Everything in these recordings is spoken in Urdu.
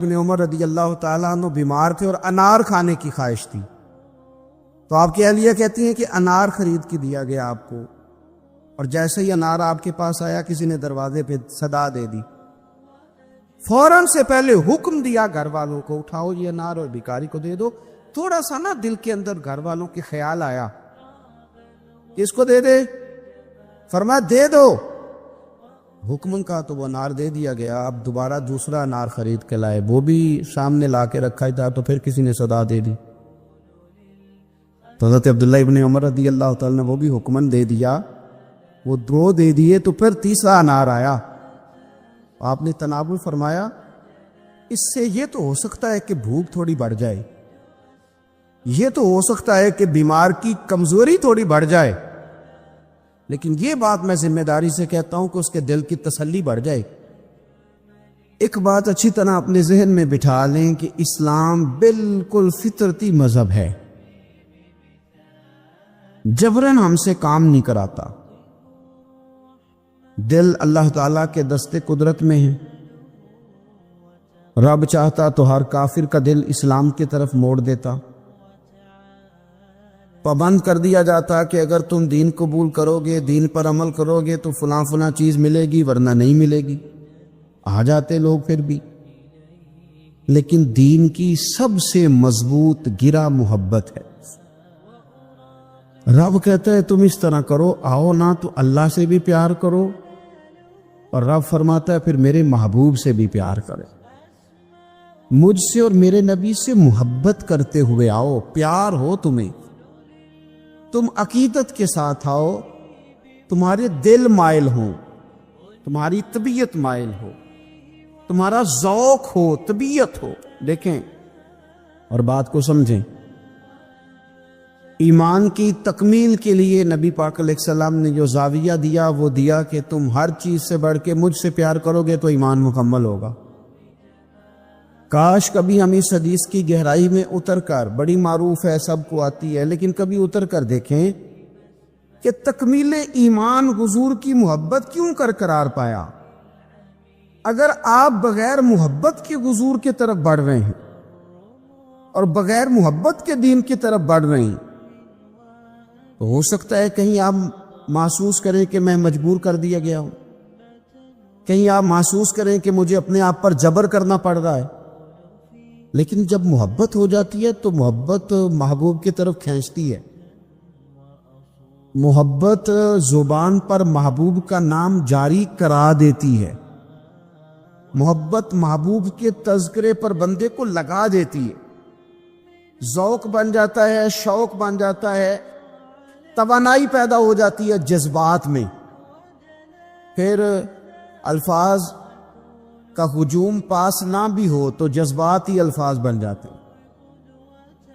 ابن عمر رضی اللہ تعالیٰ عنہ بیمار تھے اور انار کھانے کی خواہش تھی، تو آپ کی اہلیہ کہتی ہیں کہ انار خرید کے دیا گیا آپ کو، اور جیسے ہی انار آپ کے پاس آیا کسی نے دروازے پہ صدا دے دی، فوراً سے پہلے حکم دیا گھر والوں کو اٹھاؤ یہ انار اور بھکاری کو دے دو۔ تھوڑا سا نا دل کے اندر گھر والوں کے خیال آیا کہ اس کو دے دے، فرمایا دے دو، حکم کا تو وہ انار دے دیا گیا۔ اب دوبارہ دوسرا انار خرید کے لائے، وہ بھی سامنے لا کے رکھا ہی تھا، تو پھر کسی نے صدا دے دی، تو حضرت عبداللہ ابن عمر رضی اللہ تعالیٰ نے وہ بھی حکمن دے دیا، وہ دو دے دیے، تو پھر تیسرا انار آیا۔ آپ نے تناول فرمایا اس سے یہ تو ہو سکتا ہے کہ بھوک تھوڑی بڑھ جائے، یہ تو ہو سکتا ہے کہ بیمار کی کمزوری تھوڑی بڑھ جائے، لیکن یہ بات میں ذمہ داری سے کہتا ہوں کہ اس کے دل کی تسلی بڑھ جائے۔ ایک بات اچھی طرح اپنے ذہن میں بٹھا لیں کہ اسلام بالکل فطرتی مذہب ہے، جبراً ہم سے کام نہیں کراتا۔ دل اللہ تعالیٰ کے دست قدرت میں ہے، رب چاہتا تو ہر کافر کا دل اسلام کی طرف موڑ دیتا، پابند کر دیا جاتا کہ اگر تم دین قبول کرو گے، دین پر عمل کرو گے تو فلاں فلاں چیز ملے گی، ورنہ نہیں ملے گی۔ آ جاتے لوگ پھر بھی، لیکن دین کی سب سے مضبوط گرہ محبت ہے۔ رب کہتا ہے تم اس طرح کرو، آؤ نا تو اللہ سے بھی پیار کرو، اور رب فرماتا ہے پھر میرے محبوب سے بھی پیار کرے، مجھ سے اور میرے نبی سے محبت کرتے ہوئے آؤ، پیار ہو تمہیں، تم عقیدت کے ساتھ آؤ، تمہارے دل مائل ہو، تمہاری طبیعت مائل ہو، تمہارا ذوق ہو، طبیعت ہو۔ دیکھیں اور بات کو سمجھیں، ایمان کی تکمیل کے لیے نبی پاک علیہ السلام نے جو زاویہ دیا وہ دیا کہ تم ہر چیز سے بڑھ کے مجھ سے پیار کرو گے تو ایمان مکمل ہوگا۔ کاش کبھی ہم اس حدیث کی گہرائی میں اتر کر، بڑی معروف ہے، سب کو آتی ہے، لیکن کبھی اتر کر دیکھیں کہ تکمیل ایمان حضور کی محبت کیوں قرار پایا۔ اگر آپ بغیر محبت کے حضور کی طرف بڑھ رہے ہیں اور بغیر محبت کے دین کی طرف بڑھ رہے ہیں، تو ہو سکتا ہے کہیں آپ محسوس کریں کہ میں مجبور کر دیا گیا ہوں، کہیں آپ محسوس کریں کہ مجھے اپنے آپ پر جبر کرنا پڑ رہا ہے، لیکن جب محبت ہو جاتی ہے تو محبت محبوب کی طرف کھینچتی ہے۔ محبت زبان پر محبوب کا نام جاری کرا دیتی ہے، محبت محبوب کے تذکرے پر بندے کو لگا دیتی ہے، ذوق بن جاتا ہے، شوق بن جاتا ہے، توانائی پیدا ہو جاتی ہے جذبات میں، پھر الفاظ کا ہجوم پاس نہ بھی ہو تو جذبات ہی الفاظ بن جاتے ہیں،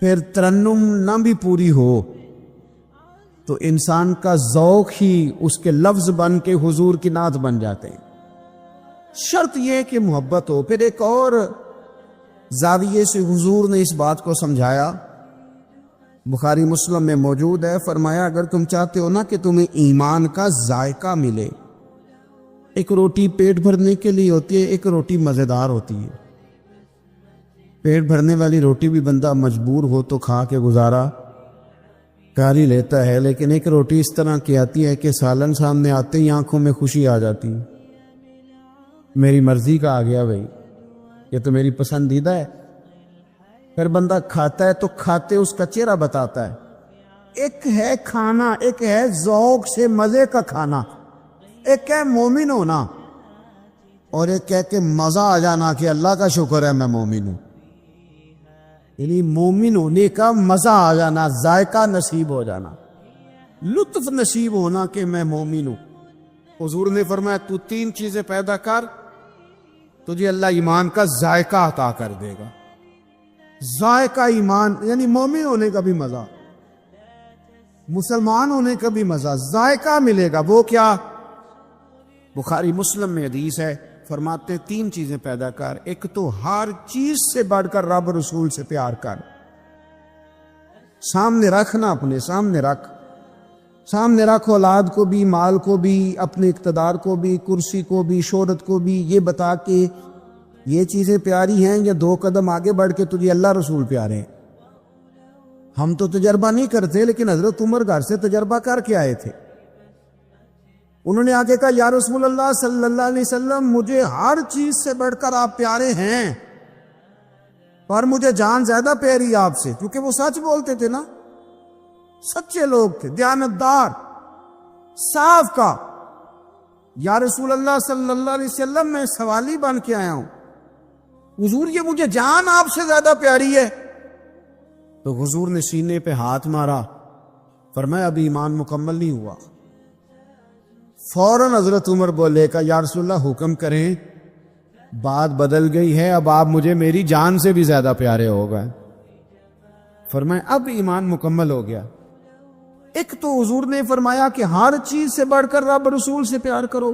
پھر ترنم نہ بھی پوری ہو تو انسان کا ذوق ہی اس کے لفظ بن کے حضور کی نعت بن جاتے ہیں۔ شرط یہ کہ محبت ہو۔ پھر ایک اور زاویے سے حضور نے اس بات کو سمجھایا، بخاری مسلم میں موجود ہے، فرمایا اگر تم چاہتے ہو نا کہ تمہیں ایمان کا ذائقہ ملے، ایک روٹی پیٹ بھرنے کے لیے ہوتی ہے، ایک روٹی مزیدار ہوتی ہے۔ پیٹ بھرنے والی روٹی بھی بندہ مجبور ہو تو کھا کے گزارا کر ہی لیتا ہے، لیکن ایک روٹی اس طرح کی آتی ہے کہ سالن سامنے آتے ہی آنکھوں میں خوشی آ جاتی ہے، میری مرضی کا آ گیا بھائی، یہ تو میری پسندیدہ ہے۔ پھر بندہ کھاتا ہے تو کھاتے اس کا چہرہ بتاتا ہے۔ ایک ہے کھانا، ایک ہے ذوق سے مزے کا کھانا، ایک ہے مومن ہونا، اور ایک ہے کہ مزہ آ جانا کہ اللہ کا شکر ہے میں مومن ہوں، یعنی مومن ہونے کا مزہ آ جانا، ذائقہ نصیب ہو جانا، لطف نصیب ہونا کہ میں مومن ہوں۔ حضور نے فرمایا تو تین چیزیں پیدا کر، تجھے اللہ ایمان کا ذائقہ عطا کر دے گا۔ ذائقہ ایمان یعنی مومن ہونے کا بھی مزہ، مسلمان ہونے کا بھی مزہ، ذائقہ ملے گا۔ وہ کیا؟ بخاری مسلم میں حدیث ہے، فرماتے تین چیزیں پیدا کر، ایک تو ہر چیز سے بڑھ کر رب رسول سے پیار کر، سامنے رکھنا، اپنے سامنے رکھ، سامنے رکھ اولاد کو بھی، مال کو بھی، اپنے اقتدار کو بھی، کرسی کو بھی، شہرت کو بھی، یہ بتا کے یہ چیزیں پیاری ہیں یا 2 قدم آگے بڑھ کے تجھے اللہ رسول پیارے ہیں؟ ہم تو تجربہ نہیں کرتے، لیکن حضرت عمر گھر سے تجربہ کر کے آئے تھے۔ انہوں نے آگے کہا یا رسول اللہ صلی اللہ علیہ وسلم، مجھے ہر چیز سے بڑھ کر آپ پیارے ہیں، پر مجھے جان زیادہ پیاری ہے آپ سے، کیونکہ وہ سچ بولتے تھے نا، سچے لوگ تھے، دیانتدار، صاف کا۔ یا رسول اللہ صلی اللہ علیہ وسلم، میں سوالی بن کے آیا ہوں، حضور یہ مجھے جان آپ سے زیادہ پیاری ہے۔ تو حضور نے سینے پہ ہاتھ مارا، فرمایا ابھی ایمان مکمل نہیں ہوا۔ فوراً حضرت عمر بولے کہ یا رسول اللہ حکم کریں، بات بدل گئی ہے، اب آپ مجھے میری جان سے بھی زیادہ پیارے ہو گئے۔ فرمایا اب ایمان مکمل ہو گیا۔ ایک تو حضور نے فرمایا کہ ہر چیز سے بڑھ کر رب رسول سے پیار کرو،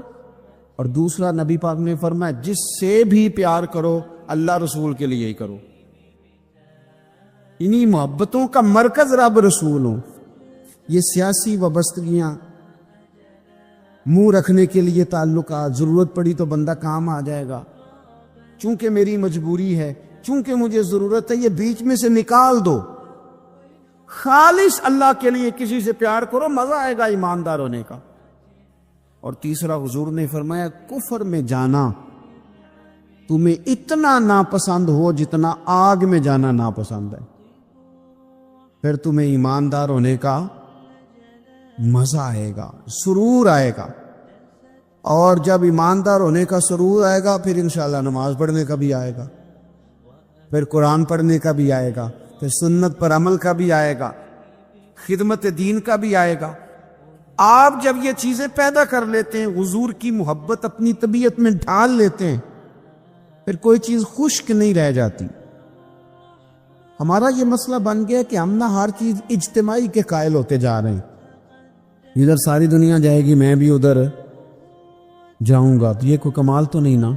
اور دوسرا نبی پاک نے فرمایا جس سے بھی پیار کرو اللہ رسول کے لیے ہی کرو۔ انہی محبتوں کا مرکز رب رسول ہوں۔ یہ سیاسی وابستگیاں، منہ رکھنے کے لیے تعلقات، ضرورت پڑی تو بندہ کام آ جائے گا، چونکہ میری مجبوری ہے، چونکہ مجھے ضرورت ہے، یہ بیچ میں سے نکال دو۔ خالص اللہ کے لیے کسی سے پیار کرو، مزہ آئے گا ایماندار ہونے کا۔ اور تیسرا حضور نے فرمایا کفر میں جانا تمہیں اتنا ناپسند ہو جتنا آگ میں جانا ناپسند ہے، پھر تمہیں ایماندار ہونے کا مزہ آئے گا، سرور آئے گا۔ اور جب ایماندار ہونے کا سرور آئے گا، پھر انشاءاللہ نماز پڑھنے کا بھی آئے گا، پھر قرآن پڑھنے کا بھی آئے گا، پھر سنت پر عمل کا بھی آئے گا، خدمت دین کا بھی آئے گا۔ آپ جب یہ چیزیں پیدا کر لیتے ہیں، حضور کی محبت اپنی طبیعت میں ڈھال لیتے ہیں، پھر کوئی چیز خشک نہیں رہ جاتی۔ ہمارا یہ مسئلہ بن گیا کہ ہم نہ ہر چیز اجتماعی کے قائل ہوتے جا رہے ہیں، ادھر ساری دنیا جائے گی میں بھی ادھر جاؤں گا، تو یہ کوئی کمال تو نہیں نا۔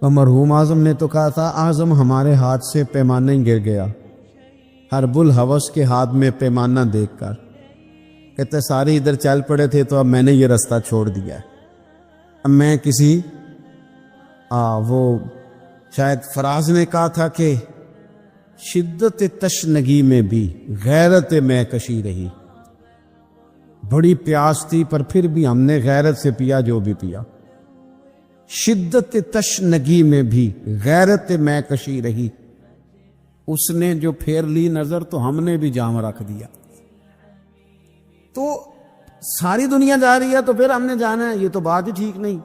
اور مرحوم اعظم نے تو کہا تھا اعظم ہمارے ہاتھ سے پیمانہ ہی گر گیا، ہر بلحوث کے ہاتھ میں پیمانہ دیکھ کر، کہتے سارے ادھر چل پڑے تھے تو اب میں نے یہ رستہ چھوڑ دیا ہے، اب میں کسی وہ شاید فراز نے کہا تھا کہ شدت تشنگی میں بھی غیرت میں کشی رہی، بڑی پیاس تھی پر پھر بھی ہم نے غیرت سے پیا جو بھی پیا، شدت تشنگی میں بھی غیرت میں کشی رہی، اس نے جو پھیر لی نظر تو ہم نے بھی جام رکھ دیا۔ تو ساری دنیا جا رہی ہے تو پھر ہم نے جانا ہے، یہ تو بات ہی ٹھیک نہیں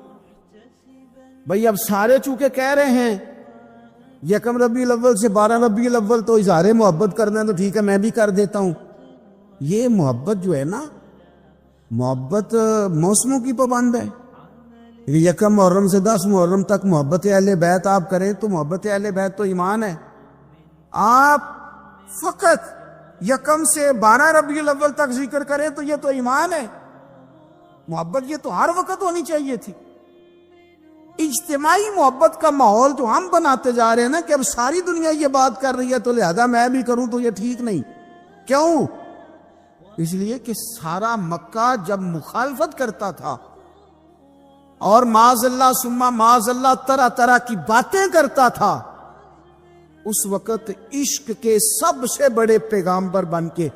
بھئی۔ اب سارے چونکہ کہہ رہے ہیں 1 ربیع الاول سے 12 ربیع الاول تو اظہار محبت کرنا ہے، تو ٹھیک ہے میں بھی کر دیتا ہوں۔ یہ محبت جو ہے نا، محبت موسموں کی پابند ہے۔ 1 محرم سے 10 محرم تک محبت اہل بیت آپ کریں تو محبت اہل بیت تو ایمان ہے۔ آپ فقط 1 سے 12 ربیع الاول تک ذکر کریں تو یہ تو ایمان ہے۔ محبت یہ تو ہر وقت ہونی چاہیے تھی۔ اجتماعی محبت کا ماحول جو ہم بناتے جا رہے ہیں نا کہ اب ساری دنیا یہ بات کر رہی ہے تو لہذا میں بھی کروں، تو یہ ٹھیک نہیں۔ کیوں؟ اس لیے کہ سارا مکہ جب مخالفت کرتا تھا اور معاذ اللہ ثم معاذ اللہ طرح طرح کی باتیں کرتا تھا، اس وقت عشق کے سب سے بڑے پیغامبر بن کے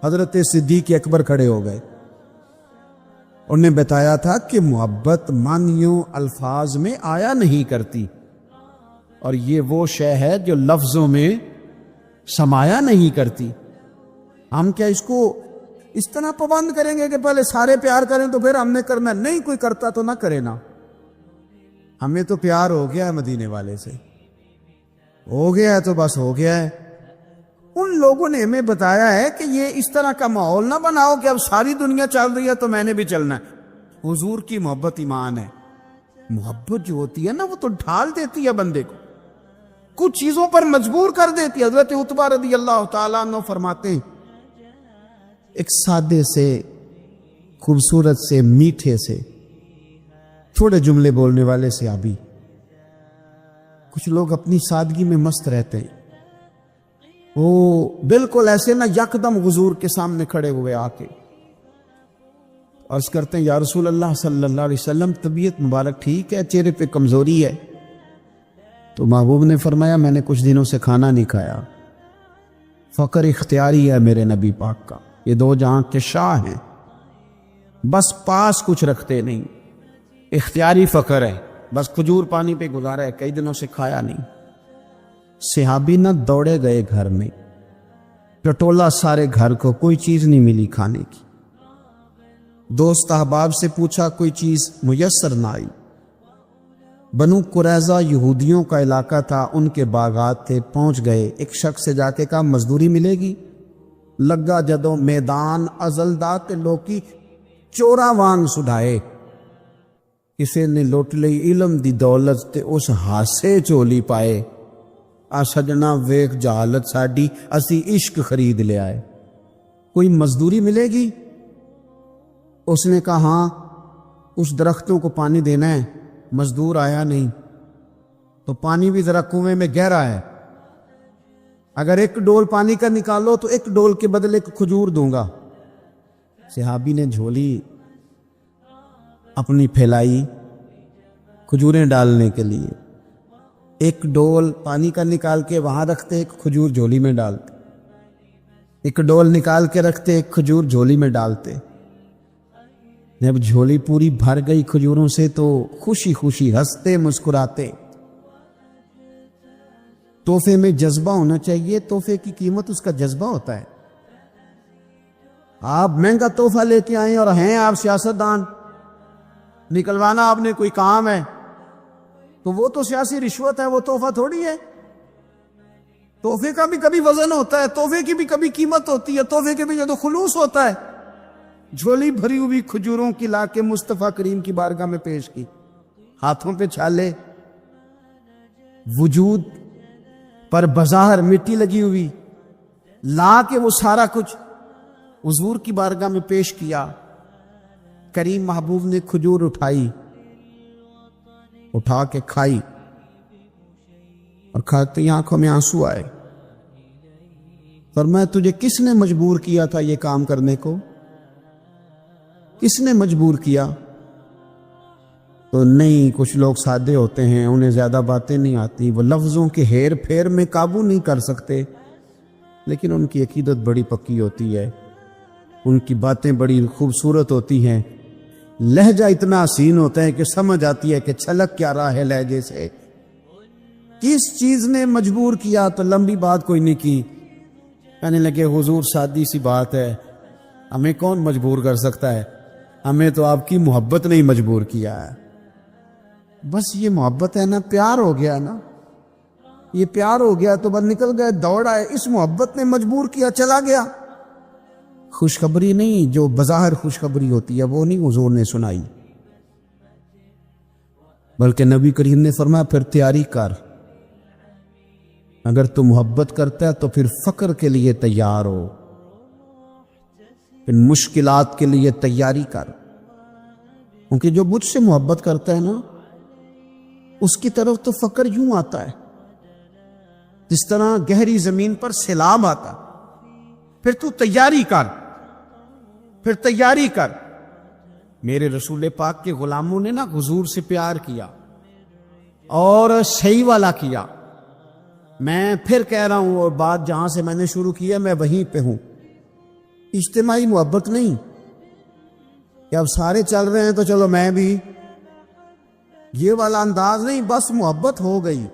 حضرت صدیق اکبر کھڑے ہو گئے۔ انہوں نے بتایا تھا کہ محبت معنیوں الفاظ میں آیا نہیں کرتی، اور یہ وہ شے ہے جو لفظوں میں سمایا نہیں کرتی۔ ہم کیا اس کو اس طرح پابند کریں گے کہ پہلے سارے پیار کریں تو پھر ہم نے کرنا؟ نہیں، کوئی کرتا تو نہ کرے نا۔ ہمیں تو پیار ہو گیا ہے مدینے والے سے، ہو گیا ہے تو بس ہو گیا ہے۔ ان لوگوں نے ہمیں بتایا ہے کہ یہ اس طرح کا ماحول نہ بناؤ کہ اب ساری دنیا چل رہی ہے تو میں نے بھی چلنا ہے۔ حضور کی محبت ایمان ہے۔ محبت جو ہوتی ہے نا وہ تو ڈھال دیتی ہے بندے کو، کچھ چیزوں پر مجبور کر دیتی ہے۔ حضرت عتبہ رضی اللہ تعالیٰ عنہ فرماتے ہیں ایک سادے سے، خوبصورت سے، میٹھے سے، تھوڑے جملے بولنے والے صحابی، کچھ لوگ اپنی سادگی میں مست رہتے ہیں، وہ بالکل ایسے نہ یکدم حضور کے سامنے کھڑے ہوئے آ کے عرض کرتے ہیں یا رسول اللہ صلی اللہ علیہ وسلم طبیعت مبارک ٹھیک ہے، چہرے پہ کمزوری ہے، تو محبوب نے فرمایا میں نے کچھ دنوں سے کھانا نہیں کھایا۔ فقر اختیاری ہے میرے نبی پاک کا، یہ دو جہاں کے شاہ ہیں، بس پاس کچھ رکھتے نہیں، اختیاری فقر ہے، بس کھجور پانی پہ گزارا ہے، کئی دنوں سے کھایا نہیں۔ صحابی نہ دوڑے گئے گھر میں، ٹٹولا سارے گھر کو، کوئی چیز نہیں ملی کھانے کی۔ دوست احباب سے پوچھا، کوئی چیز میسر نہ آئی۔ بنو قریظہ یہودیوں کا علاقہ تھا، ان کے باغات تھے، پہنچ گئے، ایک شخص سے جا کے کہا مزدوری ملے گی؟ لگا جدوں میدان ازلدا تے لوکی چورا وانگ سڈائے، کسے نے لوٹ لئی علم دی دولت تے اس ہاسے چولی پائے، آ سجنا ویکھ جہالت ساڈی، اسی عشق خرید لے آئے۔ کوئی مزدوری ملے گی؟ اس نے کہا ہاں، اس درختوں کو پانی دینا ہے، مزدور آیا نہیں، تو پانی بھی ذرا کنویں میں گہرا ہے، اگر ایک ڈول پانی کا نکالو تو ایک ڈول کے بدلے ایک کھجور دوں گا۔ صحابی نے جھولی اپنی پھیلائی کھجوریں ڈالنے کے لیے، ایک ڈول پانی کا نکال کے وہاں رکھتے، ایک کھجور جھولی میں ڈالتے، ایک ڈول نکال کے رکھتے، ایک کھجور جھولی میں ڈالتے۔ جب جھولی پوری بھر گئی کھجوروں سے تو خوشی خوشی ہنستے مسکراتے۔ تحفے میں جذبہ ہونا چاہیے، تحفے کی قیمت اس کا جذبہ ہوتا ہے۔ آپ مہنگا تحفہ لے کے آئیں اور ہیں آپ سیاستدان، نکلوانا آپ نے کوئی کام ہے، تو وہ تو سیاسی رشوت ہے، وہ تحفہ تھوڑی ہے۔ تحفے کا بھی کبھی وزن ہوتا ہے، تحفے کی بھی کبھی قیمت ہوتی ہے، تحفے کے بھی جو خلوص ہوتا ہے۔ جھولی بھری ہوئی کھجوروں کی لا کے مصطفیٰ کریم کی بارگاہ میں پیش کی، ہاتھوں پہ چھالے، وجود پر بظاہر مٹی لگی ہوئی، لا کے وہ سارا کچھ حضور کی بارگاہ میں پیش کیا۔ کریم محبوب نے کھجور اٹھائی، اٹھا کے کھائی، اور کھاتے ہی آنکھوں میں آنسو آئے۔ فرمایا تجھے کس نے مجبور کیا تھا یہ کام کرنے کو؟ کس نے مجبور کیا؟ تو نہیں، کچھ لوگ سادے ہوتے ہیں، انہیں زیادہ باتیں نہیں آتی، وہ لفظوں کے ہیر پھیر میں قابو نہیں کر سکتے، لیکن ان کی عقیدت بڑی پکی ہوتی ہے، ان کی باتیں بڑی خوبصورت ہوتی ہیں، لہجہ اتنا حسین ہوتا ہے کہ سمجھ آتی ہے کہ چھلک کیا رہا ہے لہجے سے۔ کس چیز نے مجبور کیا؟ تو لمبی بات کوئی نہیں کی، کہنے لگے حضور سادی سی بات ہے، ہمیں کون مجبور کر سکتا ہے، ہمیں تو آپ کی محبت نے ہی مجبور کیا ہے۔ بس یہ محبت ہے نا، پیار ہو گیا نا، یہ پیار ہو گیا تو بس نکل گئے، دوڑ آئے، اس محبت نے مجبور کیا، چلا گیا۔ خوشخبری نہیں، جو بظاہر خوشخبری ہوتی ہے وہ نہیں حضور نے سنائی، بلکہ نبی کریم نے فرمایا پھر تیاری کر، اگر تو محبت کرتا ہے تو پھر فقر کے لیے تیار ہو، پھر مشکلات کے لیے تیاری کر، کیونکہ جو مجھ سے محبت کرتا ہے نا اس کی طرف تو فقر یوں آتا ہے جس طرح گہری زمین پر سیلاب آتا۔ پھر تو تیاری کر، پھر تیاری کر۔ میرے رسول پاک کے غلاموں نے نا حضور سے پیار کیا اور صحیح والا کیا۔ میں پھر کہہ رہا ہوں، اور بات جہاں سے میں نے شروع کی ہے میں وہیں پہ ہوں، اجتماعی محبت نہیں کہ اب سارے چل رہے ہیں تو چلو میں بھی، یہ والا انداز نہیں، بس محبت ہو گئی،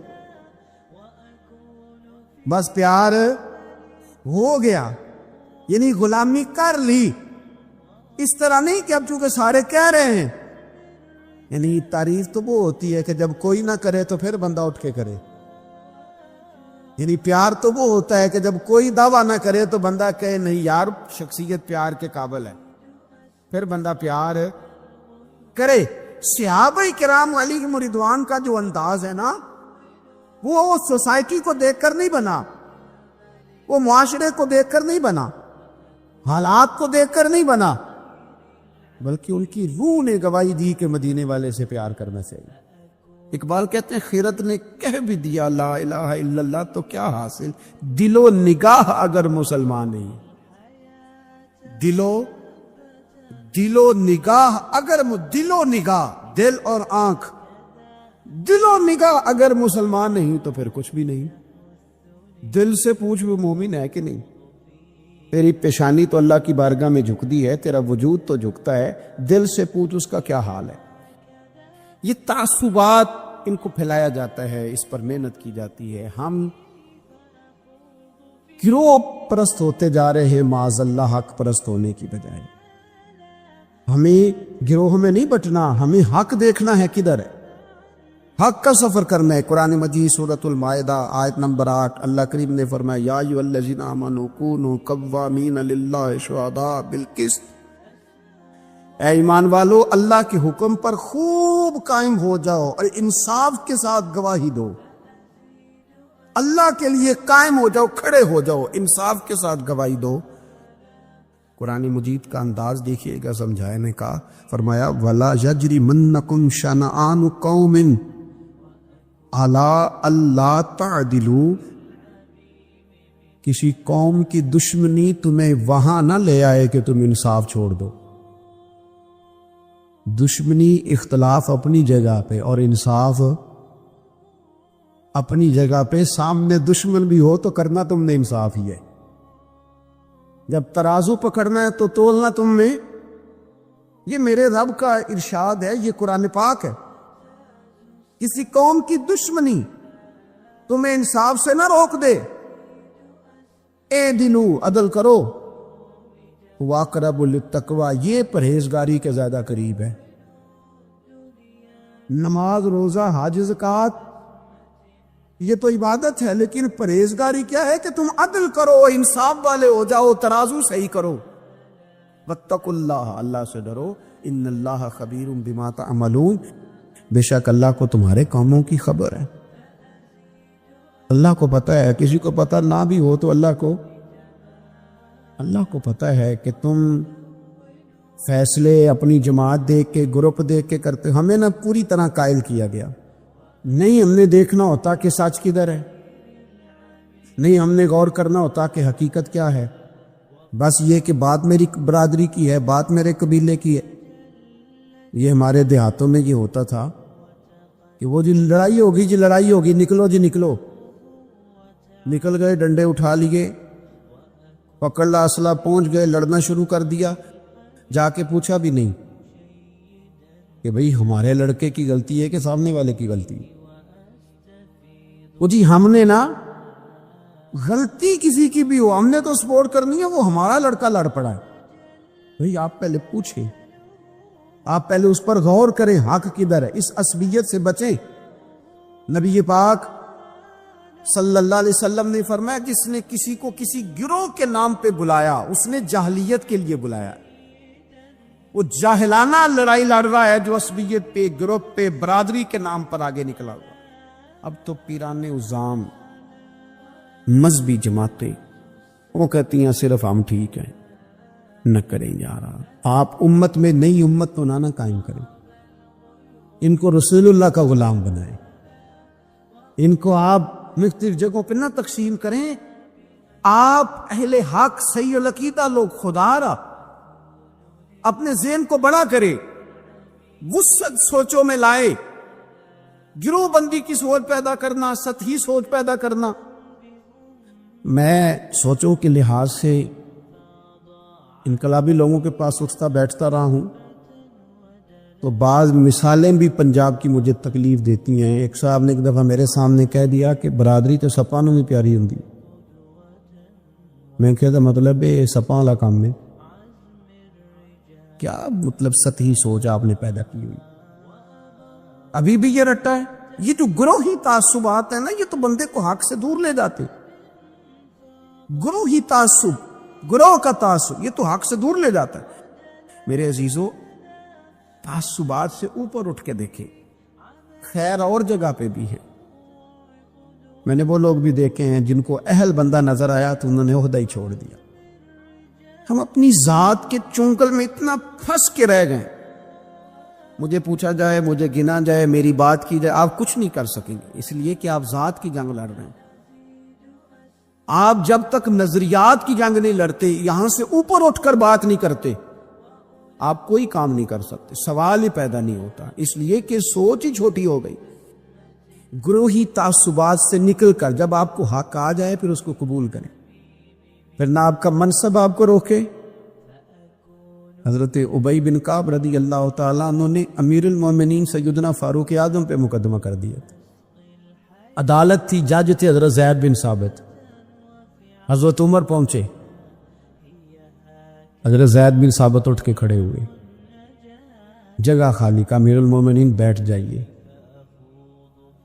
بس پیار ہو گیا، یعنی غلامی کر لی۔ اس طرح نہیں کہ اب چونکہ سارے کہہ رہے ہیں، یعنی تعریف تو وہ ہوتی ہے کہ جب کوئی نہ کرے تو پھر بندہ اٹھ کے کرے، یعنی پیار تو وہ ہوتا ہے کہ جب کوئی دعویٰ نہ کرے تو بندہ کہے نہیں یار شخصیت پیار کے قابل ہے، پھر بندہ پیار کرے۔ صحابہ کرام علیہم رضوان کا جو انداز ہے نا، وہ سوسائٹی کو دیکھ کر نہیں بنا، وہ معاشرے کو دیکھ کر نہیں بنا، حالات کو دیکھ کر نہیں بنا، بلکہ ان کی روح نے گواہی دی کہ مدینے والے سے پیار کرنا چاہیے۔ اقبال کہتے ہیں خیرت نے کہہ بھی دیا لا الہ الا اللہ تو کیا حاصل، دل و نگاہ اگر مسلمان نہیں، دل و نگاہ اگر دل و نگاہ، دل اور آنکھ دل و نگاہ اگر مسلمان نہیں تو پھر کچھ بھی نہیں. دل سے پوچھ وہ مومن ہے کہ نہیں. تیری پیشانی تو اللہ کی بارگاہ میں جھکتی ہے, تیرا وجود تو جھکتا ہے, دل سے پوچھ اس کا کیا حال ہے. یہ تعصبات ان کو پھیلایا جاتا ہے, اس پر محنت کی جاتی ہے. ہم گروہ پرست ہوتے جا رہے ہیں معاذ اللہ حق پرست ہونے کی بجائے. ہمیں گروہ میں نہیں بٹنا, ہمیں حق دیکھنا ہے کدھر ہے, حق کا سفر کرنا ہے. قرآن مجید سورۃ المائدہ آیت نمبر 8 اللہ کریم نے فرمایا یا ایھا الذین آمنوا کونوا قوامین للہ شہداء بالقسط. اے ایمان والو, اللہ کے حکم پر خوب قائم ہو جاؤ اور انصاف کے ساتھ گواہی دو. اللہ کے لیے قائم ہو جاؤ, کھڑے ہو جاؤ, انصاف کے ساتھ گواہی دو. قرآن مجید کا انداز دیکھیے گا سمجھانے کا. فرمایا وَلَا يَجْرِمَنَّكُمْ شَنَآنُ قَوْمٍ عَلَىٰ أَلَّا تَعْدِلُوا. کسی قوم کی دشمنی تمہیں وہاں نہ لے آئے کہ تم انصاف چھوڑ دو. دشمنی اختلاف اپنی جگہ پہ اور انصاف اپنی جگہ پہ. سامنے دشمن بھی ہو تو کرنا تم نے انصاف ہی ہے. جب ترازو پکڑنا ہے تو تولنا تم نے. یہ میرے رب کا ارشاد ہے, یہ قرآن پاک ہے. کسی قوم کی دشمنی تمہیں انصاف سے نہ روک دے. اے دلو, عدل کرو. واقرب للتقویٰ, یہ پرہیزگاری کے زیادہ قریب ہے. نماز, روزہ, حج, زکوٰۃ یہ تو عبادت ہے, لیکن پرہیزگاری کیا ہے کہ تم عدل کرو, انصاف والے ہو جاؤ, ترازو صحیح کرو. واتقوا اللہ, اللہ سے ڈرو. ان اللہ خبیر بما تعملون, بے شک اللہ کو تمہارے کاموں کی خبر ہے. اللہ کو پتہ ہے, کسی کو پتہ نہ بھی ہو تو اللہ کو پتہ ہے کہ تم فیصلے اپنی جماعت دیکھ کے, گروپ دیکھ کے کرتے. ہمیں نہ پوری طرح قائل کیا گیا, نہیں ہم نے دیکھنا ہوتا کہ سچ کدھر ہے, نہیں ہم نے غور کرنا ہوتا کہ حقیقت کیا ہے. بس یہ کہ بات میری برادری کی ہے, بات میرے قبیلے کی ہے. یہ ہمارے دیہاتوں میں یہ ہوتا تھا کہ وہ جی لڑائی ہوگی, نکلو جی نکلو. نکل گئے, ڈنڈے اٹھا لیے, پکڑ لا اسلحہ, پہنچ گئے, لڑنا شروع کر دیا. جا کے پوچھا بھی نہیں کہ بھئی ہمارے لڑکے کی غلطی ہے کہ سامنے والے کی غلطی. وہ جی ہم نے نا غلطی کسی کی بھی ہو, ہم نے تو سپورٹ کرنی ہے, وہ ہمارا لڑکا لڑ پڑا ہے. بھئی آپ پہلے پوچھیں, آپ پہلے اس پر غور کریں حق کدھر ہے. اس عصبیت سے بچیں. نبی پاک صلی اللہ علیہ وسلم نے فرمایا جس نے کسی کو کسی گروہ کے نام پہ بلایا اس نے جاہلیت کے لیے بلایا. وہ جاہلانہ لڑائی لڑ رہا ہے جو عصبیت پہ, گروپ پہ, برادری کے نام پر آگے نکلا ہوا. اب تو پیران عظام, مذہبی جماعتیں وہ کہتی ہیں صرف ہم ٹھیک ہیں, نہ کریں جا رہا. آپ امت میں نئی امت تو نہ قائم کریں. ان کو رسول اللہ کا غلام بنائیں. ان کو آپ مختلف جگہوں پہ نہ تقسیم کریں. آپ اہل حق صحیح العقیدہ لوگ, خدا را اپنے ذہن کو بڑا کرے, وسعت سوچوں میں لائے. گروہ بندی کی سوچ پیدا کرنا, سطحی سوچ پیدا کرنا. میں سوچوں کے لحاظ سے انقلابی لوگوں کے پاس اٹھتا بیٹھتا رہا ہوں تو بعض مثالیں بھی پنجاب کی مجھے تکلیف دیتی ہیں. ایک صاحب نے ایک دفعہ میرے سامنے کہہ دیا کہ برادری تو سپاں نوں بھی پیاری ہوندی. میں کہتا مطلب یہ سپاں والا کام ہے کیا؟ مطلب سطحی سوچ آپ نے پیدا کی ہوئی. ابھی بھی یہ رٹا ہے. یہ جو گروہی تعصبات ہیں نا, یہ تو بندے کو حق سے دور لے جاتے. گروہی تعصب, گروہ کا تعصب, یہ تو حق سے دور لے جاتا ہے. میرے عزیزو, تعصبات سے اوپر اٹھ کے دیکھیں. خیر اور جگہ پہ بھی ہے. میں نے وہ لوگ بھی دیکھے ہیں جن کو اہل بندہ نظر آیا تو انہوں نے عہدہ ہی چھوڑ دیا. ہم اپنی ذات کے چونکل میں اتنا پھنس کے رہ گئے. مجھے پوچھا جائے, مجھے گنا جائے, میری بات کی جائے, آپ کچھ نہیں کر سکیں گے, اس لیے کہ آپ ذات کی جنگ لڑ رہے ہیں. آپ جب تک نظریات کی جنگ نہیں لڑتے, یہاں سے اوپر اٹھ کر بات نہیں کرتے, آپ کوئی کام نہیں کر سکتے. سوال ہی پیدا نہیں ہوتا, اس لیے کہ سوچ ہی چھوٹی ہو گئی. گروہی تعصبات سے نکل کر جب آپ کو حق آ جائے پھر اس کو قبول کریں، پھر نہ آپ کا منصب آپ کو روکے۔ حضرت ابی بن کعب رضی اللہ تعالیٰ عنہ نے امیر المومنین سیدنا فاروق اعظم پہ مقدمہ کر دیا تھا۔ عدالت تھی، جج تھے حضرت زید بن ثابت۔ حضرت عمر پہنچے، حضرت زید بن ثابت اٹھ کے کھڑے ہوئے، جگہ خالی کا، امیر المومنین بیٹھ جائیے۔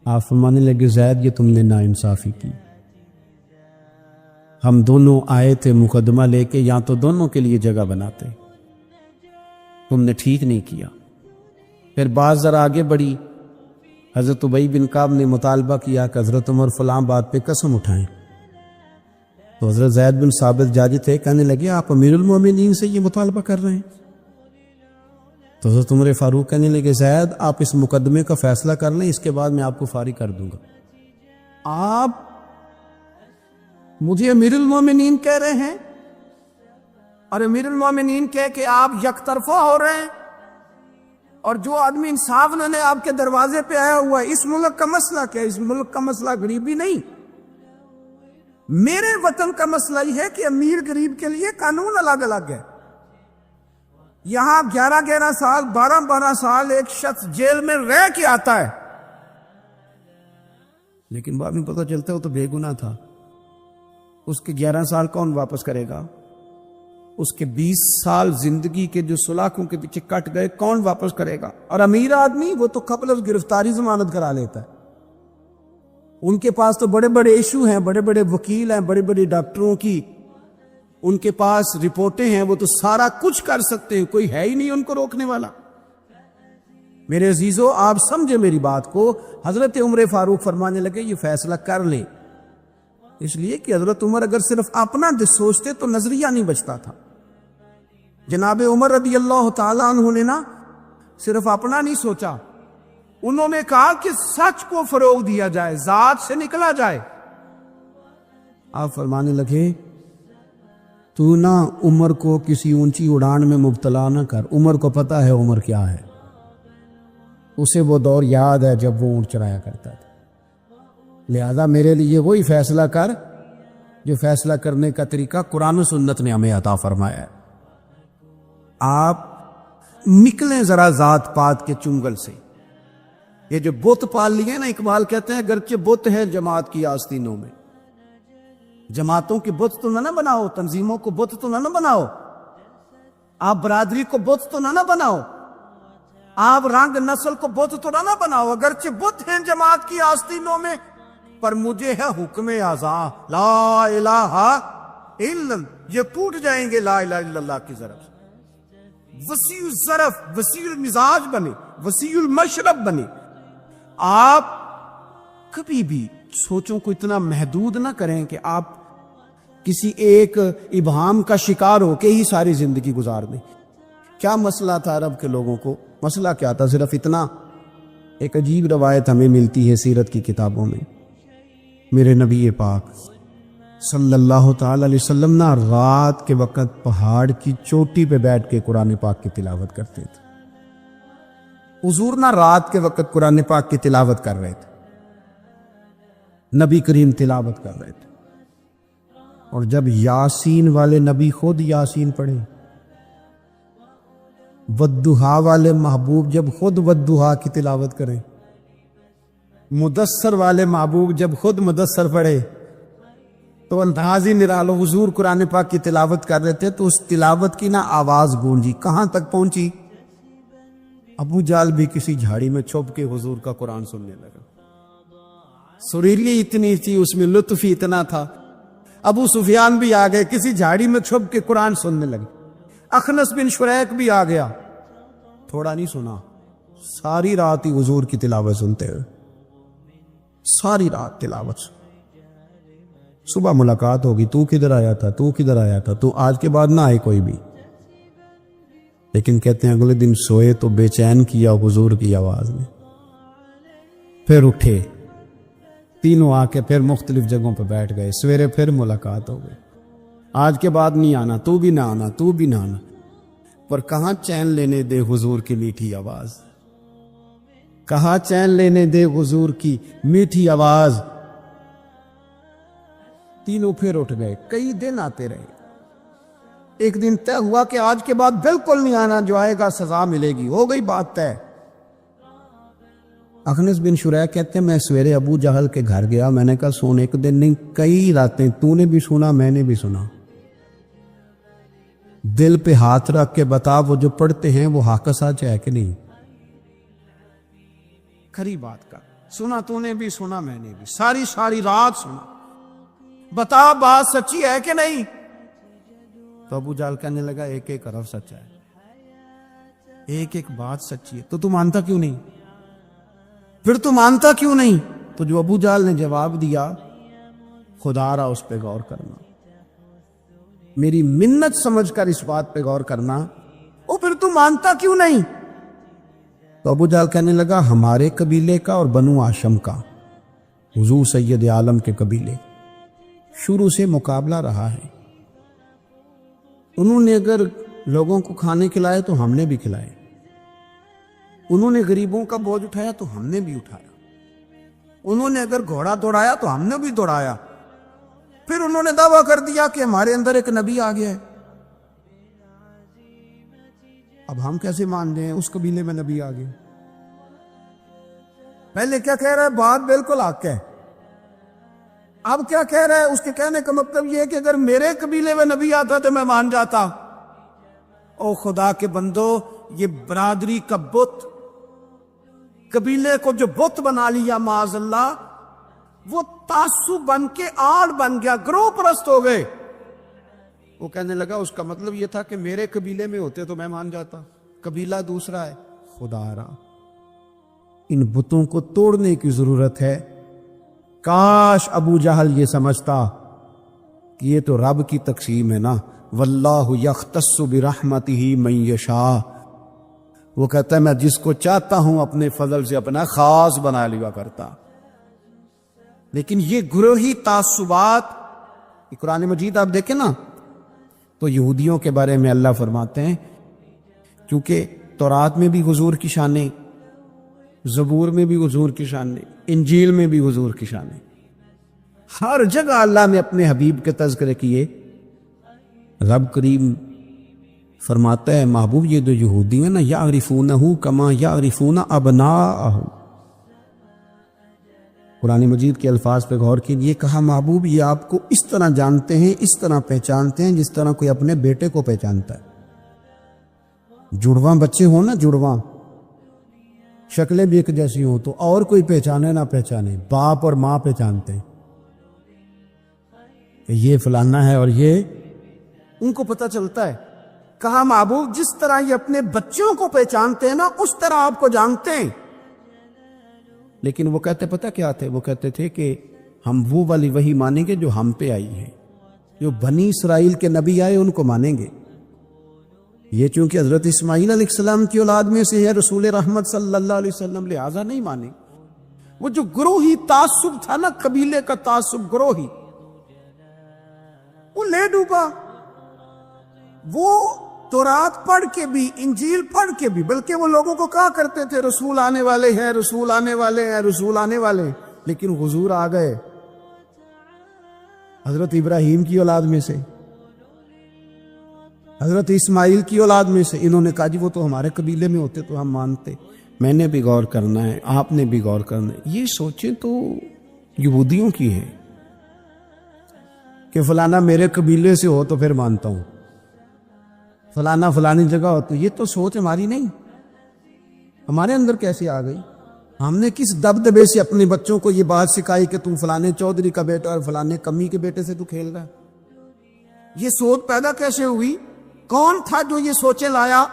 آپ فرمانے لگے زید یہ تم نے ناانصافی کی، ہم دونوں آئے تھے مقدمہ لے کے، یا تو دونوں کے لیے جگہ بناتے، تم نے ٹھیک نہیں کیا۔ پھر بات ذرا آگے بڑھی، حضرت ابی بن کعب نے مطالبہ کیا کہ حضرت عمر فلاں بات پہ قسم اٹھائیں، تو حضرت زید بن ثابت جاج تھے، کہنے لگے آپ امیر المومنین سے یہ مطالبہ کر رہے ہیں؟ تو حضرت عمر فاروق کہنے لگے زید آپ اس مقدمے کا فیصلہ کر لیں، اس کے بعد میں آپ کو فارغ کر دوں گا۔ آپ مجھے امیر المومنین کہہ رہے ہیں، اور امیر المومنین کہہ کہ آپ یک طرفہ ہو رہے ہیں، اور جو آدمی انصاف لینے آپ کے دروازے پہ آیا ہوا ہے، اس ملک کا مسئلہ کیا ہے؟ اس ملک کا مسئلہ غریبی نہیں، میرے وطن کا مسئلہ یہ ہے کہ امیر غریب کے لیے قانون الگ الگ ہے۔ یہاں 11 سال 12 سال ایک شخص جیل میں رہ کے آتا ہے، لیکن بعد میں پتہ چلتا ہے وہ تو بے گناہ تھا، اس کے 11 سال کون واپس کرے گا؟ اس کے 20 سال زندگی کے جو سلاخوں کے پیچھے کٹ گئے کون واپس کرے گا؟ اور امیر آدمی وہ تو قبل از گرفتاری ضمانت کرا لیتا ہے، ان کے پاس تو بڑے بڑے ایشو ہیں، بڑے بڑے وکیل ہیں، بڑے بڑے ڈاکٹروں کی ان کے پاس رپورٹیں ہیں، وہ تو سارا کچھ کر سکتے ہیں، کوئی ہے ہی نہیں ان کو روکنے والا۔ میرے عزیزو آپ سمجھے میری بات کو، حضرت عمر فاروق فرمانے لگے یہ فیصلہ کر لیں، اس لیے کہ حضرت عمر اگر صرف اپنا سوچتے تو نظریہ نہیں بچتا تھا۔ جناب عمر رضی اللہ تعالیٰ عنہ نے نا صرف اپنا نہیں سوچا، انہوں نے کہا کہ سچ کو فروغ دیا جائے، ذات سے نکلا جائے۔ آپ فرمانے لگے تو نہ عمر کو کسی اونچی اڑان میں مبتلا نہ کر، عمر کو پتہ ہے عمر کیا ہے، اسے وہ دور یاد ہے جب وہ اونٹ چرایا کرتا تھا، لہذا میرے لیے وہی فیصلہ کر جو فیصلہ کرنے کا طریقہ قرآن و سنت نے ہمیں عطا فرمایا ہے۔ آپ نکلیں ذرا ذات پات کے چنگل سے، یہ جو بت پال لیے نا، اقبال کہتے ہیں گرچہ بت ہے جماعت کی آستینوں میں، جماعتوں کے بت تو نہ بناؤ، تنظیموں کو بت تو نہ بناؤ، آپ برادری کو بت تو نہ بناؤ، آپ رنگ نسل کو بت تو نہ بناؤ، اگرچہ بت ہیں جماعت کی آستینوں میں، پر مجھے ہے حکم اعزاں لا الہ الا اللہ، یہ ٹوٹ جائیں گے لا الہ الا اللہ کی ضرب سے۔ وسیع الظرف، وسیع المزاج بنے، وسیع المشرب بنے۔ آپ کبھی بھی سوچوں کو اتنا محدود نہ کریں کہ آپ کسی ایک ابہام کا شکار ہو کے ہی ساری زندگی گزار دیں۔ کیا مسئلہ تھا عرب کے لوگوں کو؟ مسئلہ کیا تھا؟ صرف اتنا، ایک عجیب روایت ہمیں ملتی ہے سیرت کی کتابوں میں، میرے نبی پاک صلی اللہ تعالی علیہ وسلم نا رات کے وقت پہاڑ کی چوٹی پہ بیٹھ کے قرآن پاک کی تلاوت کرتے تھے۔ حضور نا رات کے وقت قرآن پاک کی تلاوت کر رہے تھے، نبی کریم تلاوت کر رہے تھے، اور جب یاسین والے نبی خود یاسین پڑھے، والضحیٰ والے محبوب جب خود والضحیٰ کی تلاوت کریں، مدثر والے محبوب جب خود مدثر پڑھے، تو انداز ہی نرالو۔ حضور قرآن پاک کی تلاوت کر رہے تھے تو اس تلاوت کی نا آواز گونجی، کہاں تک پہنچی؟ ابو جال بھی کسی جھاڑی میں چھپ کے حضور کا قرآن سننے لگا، سریلی اتنی تھی، اس میں لطف ہی اتنا تھا۔ ابو سفیان بھی آ گئے، کسی جھاڑی میں چھپ کے قرآن سننے لگے۔ اخنس بن شریک بھی آ گیا، تھوڑا نہیں سنا، ساری رات ہی حضور کی تلاوت سنتے ہوئے، ساری رات تلاوت سن۔ صبح ملاقات ہوگی، تو کدھر آیا تھا، تو کدھر آیا تھا، تو آج کے بعد نہ آئے کوئی بھی، لیکن کہتے ہیں اگلے دن سوئے تو بے چین کیا حضور کی آواز نے، پھر اٹھے تینوں آ کے پھر مختلف جگہوں پہ بیٹھ گئے، سویرے پھر ملاقات ہو گئی، آج کے بعد نہیں آنا، تو بھی نہ آنا، تو بھی نہ آنا، پر کہاں چین لینے دے حضور کی میٹھی آواز، کہا چین لینے دے حضور کی میٹھی آواز. تینوں پھر اٹھ گئے. کئی دن آتے رہے. ایک دن طے ہوا کہ آج کے بعد بالکل نہیں آنا, جو آئے گا سزا ملے گی. ہو گئی بات طے. اخنس بن شریح کہتے ہیں میں سویرے ابو جہل کے گھر گیا. میں نے کہا سن ایک دن نہیں کئی راتیں تو نے بھی سنا میں نے بھی سنا. دل پہ ہاتھ رکھ کے بتا وہ جو پڑھتے ہیں وہ حق سچ ہے کہ نہیں؟ کھری بات کر. سنا تو نے بھی سنا میں نے بھی, ساری رات سنا. بتا بات سچی ہے کہ نہیں؟ تو ابو جہل کہنے لگا ایک ایک حرف سچا ہے, ایک ایک بات سچی ہے. تو تو مانتا کیوں نہیں؟ پھر تو مانتا کیوں نہیں؟ تو جو ابو جہل نے جواب دیا, خدا را اس پہ غور کرنا, میری منت سمجھ کر اس بات پہ غور کرنا. او پھر تو مانتا کیوں نہیں؟ تو ابو جہل کہنے لگا ہمارے قبیلے کا اور بنو ہاشم کا, حضور سید عالم کے قبیلے, شروع سے مقابلہ رہا ہے. انہوں نے اگر لوگوں کو کھانے کھلائے تو ہم نے بھی کھلائے, انہوں نے غریبوں کا بوجھ اٹھایا تو ہم نے بھی اٹھایا, انہوں نے اگر گھوڑا دوڑایا تو ہم نے بھی دوڑایا. پھر انہوں نے دعویٰ کر دیا کہ ہمارے اندر ایک نبی آ گیا ہے. اب ہم کیسے مان دیں اس قبیلے میں نبی آ گئے؟ پہلے کیا کہہ رہا ہے؟ بات بالکل حق ہے. اب کیا کہہ رہا ہے؟ اس کے کہنے کا مطلب یہ ہے کہ اگر میرے قبیلے میں نبی آتا تو میں مان جاتا. او خدا کے بندو, یہ برادری کا بت, قبیلے کو جو بت بنا لیا معاذ اللہ, وہ تعصب بن کے آڑ بن گیا, گروہ پرست ہو گئے. وہ کہنے لگا اس کا مطلب یہ تھا کہ میرے قبیلے میں ہوتے تو میں مان جاتا, قبیلہ دوسرا ہے. خدا را ان بتوں کو توڑنے کی ضرورت ہے. کاش ابو جہل یہ سمجھتا کہ یہ تو رب کی تقسیم ہے نا, واللہ یختص برحمتہ من یشاء. وہ کہتا ہے میں جس کو چاہتا ہوں اپنے فضل سے اپنا خاص بنا لیا کرتا. لیکن یہ گروہی تعصبات, قرآن مجید آپ دیکھیں نا تو یہودیوں کے بارے میں اللہ فرماتے ہیں کیونکہ تورات میں بھی حضور کی شانیں, زبور میں بھی حضور کی شانیں, انجیل میں بھی حضور کی شانیں, ہر جگہ اللہ نے اپنے حبیب کے تذکرے کیے. رب کریم فرماتا ہے محبوب یہ جو یہودی ہیں نا, یعرفونہ کما یعرفون ابناءہم. قرآن مجید کے الفاظ پہ غور کیجیے. کہا محبوب یہ آپ کو اس طرح جانتے ہیں, اس طرح پہچانتے ہیں جس طرح کوئی اپنے بیٹے کو پہچانتا ہے. جڑواں بچے ہوں نا, جڑواں شکلیں بھی ایک جیسی ہوں تو اور کوئی پہچانے نہ پہچانے, باپ اور ماں پہچانتے ہیں کہ یہ فلانا ہے اور یہ, ان کو پتہ چلتا ہے. کہا محبوب جس طرح یہ اپنے بچوں کو پہچانتے ہیں نا اس طرح آپ کو جانتے ہیں. لیکن وہ کہتے پتہ کیا تھے؟ وہ کہتے تھے کہ ہم وہ والی وحی مانیں گے جو ہم پہ آئی ہے, جو بنی اسرائیل کے نبی آئے ان کو مانیں گے. یہ چونکہ حضرت اسماعیل علیہ السلام کی اولاد میں سے ہے رسول رحمت صلی اللہ علیہ وسلم, لہٰذا نہیں مانیں. وہ جو گروہی تعصب تھا نا, قبیلے کا تعصب گروہی, وہ لے ڈوبا. وہ تورات پڑھ کے بھی, انجیل پڑھ کے بھی, بلکہ وہ لوگوں کو کہا کرتے تھے رسول آنے والے ہیں, رسول آنے والے ہیں, رسول آنے والے ہیں. لیکن حضور آ گئے حضرت ابراہیم کی اولاد میں سے, حضرت اسماعیل کی اولاد میں سے. انہوں نے کہا جی وہ تو ہمارے قبیلے میں ہوتے تو ہم مانتے. میں نے بھی غور کرنا ہے, آپ نے بھی غور کرنا ہے. یہ سوچیں تو یہودیوں کی ہے کہ فلانا میرے قبیلے سے ہو تو پھر مانتا ہوں, فلانا فلانی جگہ ہو تو. یہ تو سوچ ہماری نہیں, ہمارے اندر کیسے آ گئی؟ ہم نے کس دبدبے سے اپنے بچوں کو یہ بات سکھائی کہ تم فلانے چودھری کا بیٹا اور فلانے کمی کے بیٹے سے تو کھیل رہا ہے؟ یہ سوچ پیدا کیسے ہوئی؟ کون تھا جو یہ سوچے لایا؟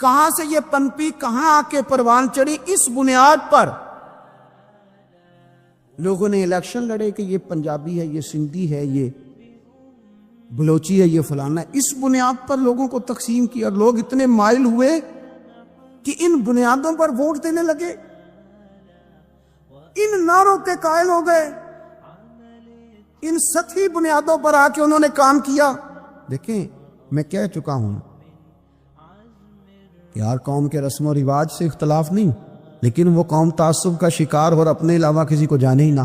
کہاں سے یہ پنپی, کہاں آ کے پروان چڑھی؟ اس بنیاد پر لوگوں نے الیکشن لڑے کہ یہ پنجابی ہے, یہ سندھی ہے, یہ بلوچی ہے, یہ فلانا ہے. اس بنیاد پر لوگوں کو تقسیم کیا. لوگ اتنے مائل ہوئے کہ ان بنیادوں پر ووٹ دینے لگے, ان نعروں کے قائل ہو گئے, ان سطحی بنیادوں پر آ کے انہوں نے کام کیا. دیکھیں میں کہہ چکا ہوں کہ ہر قوم کے رسم و رواج سے اختلاف نہیں, لیکن وہ قوم تعصب کا شکار اور اپنے علاوہ کسی کو جانے ہی نہ۔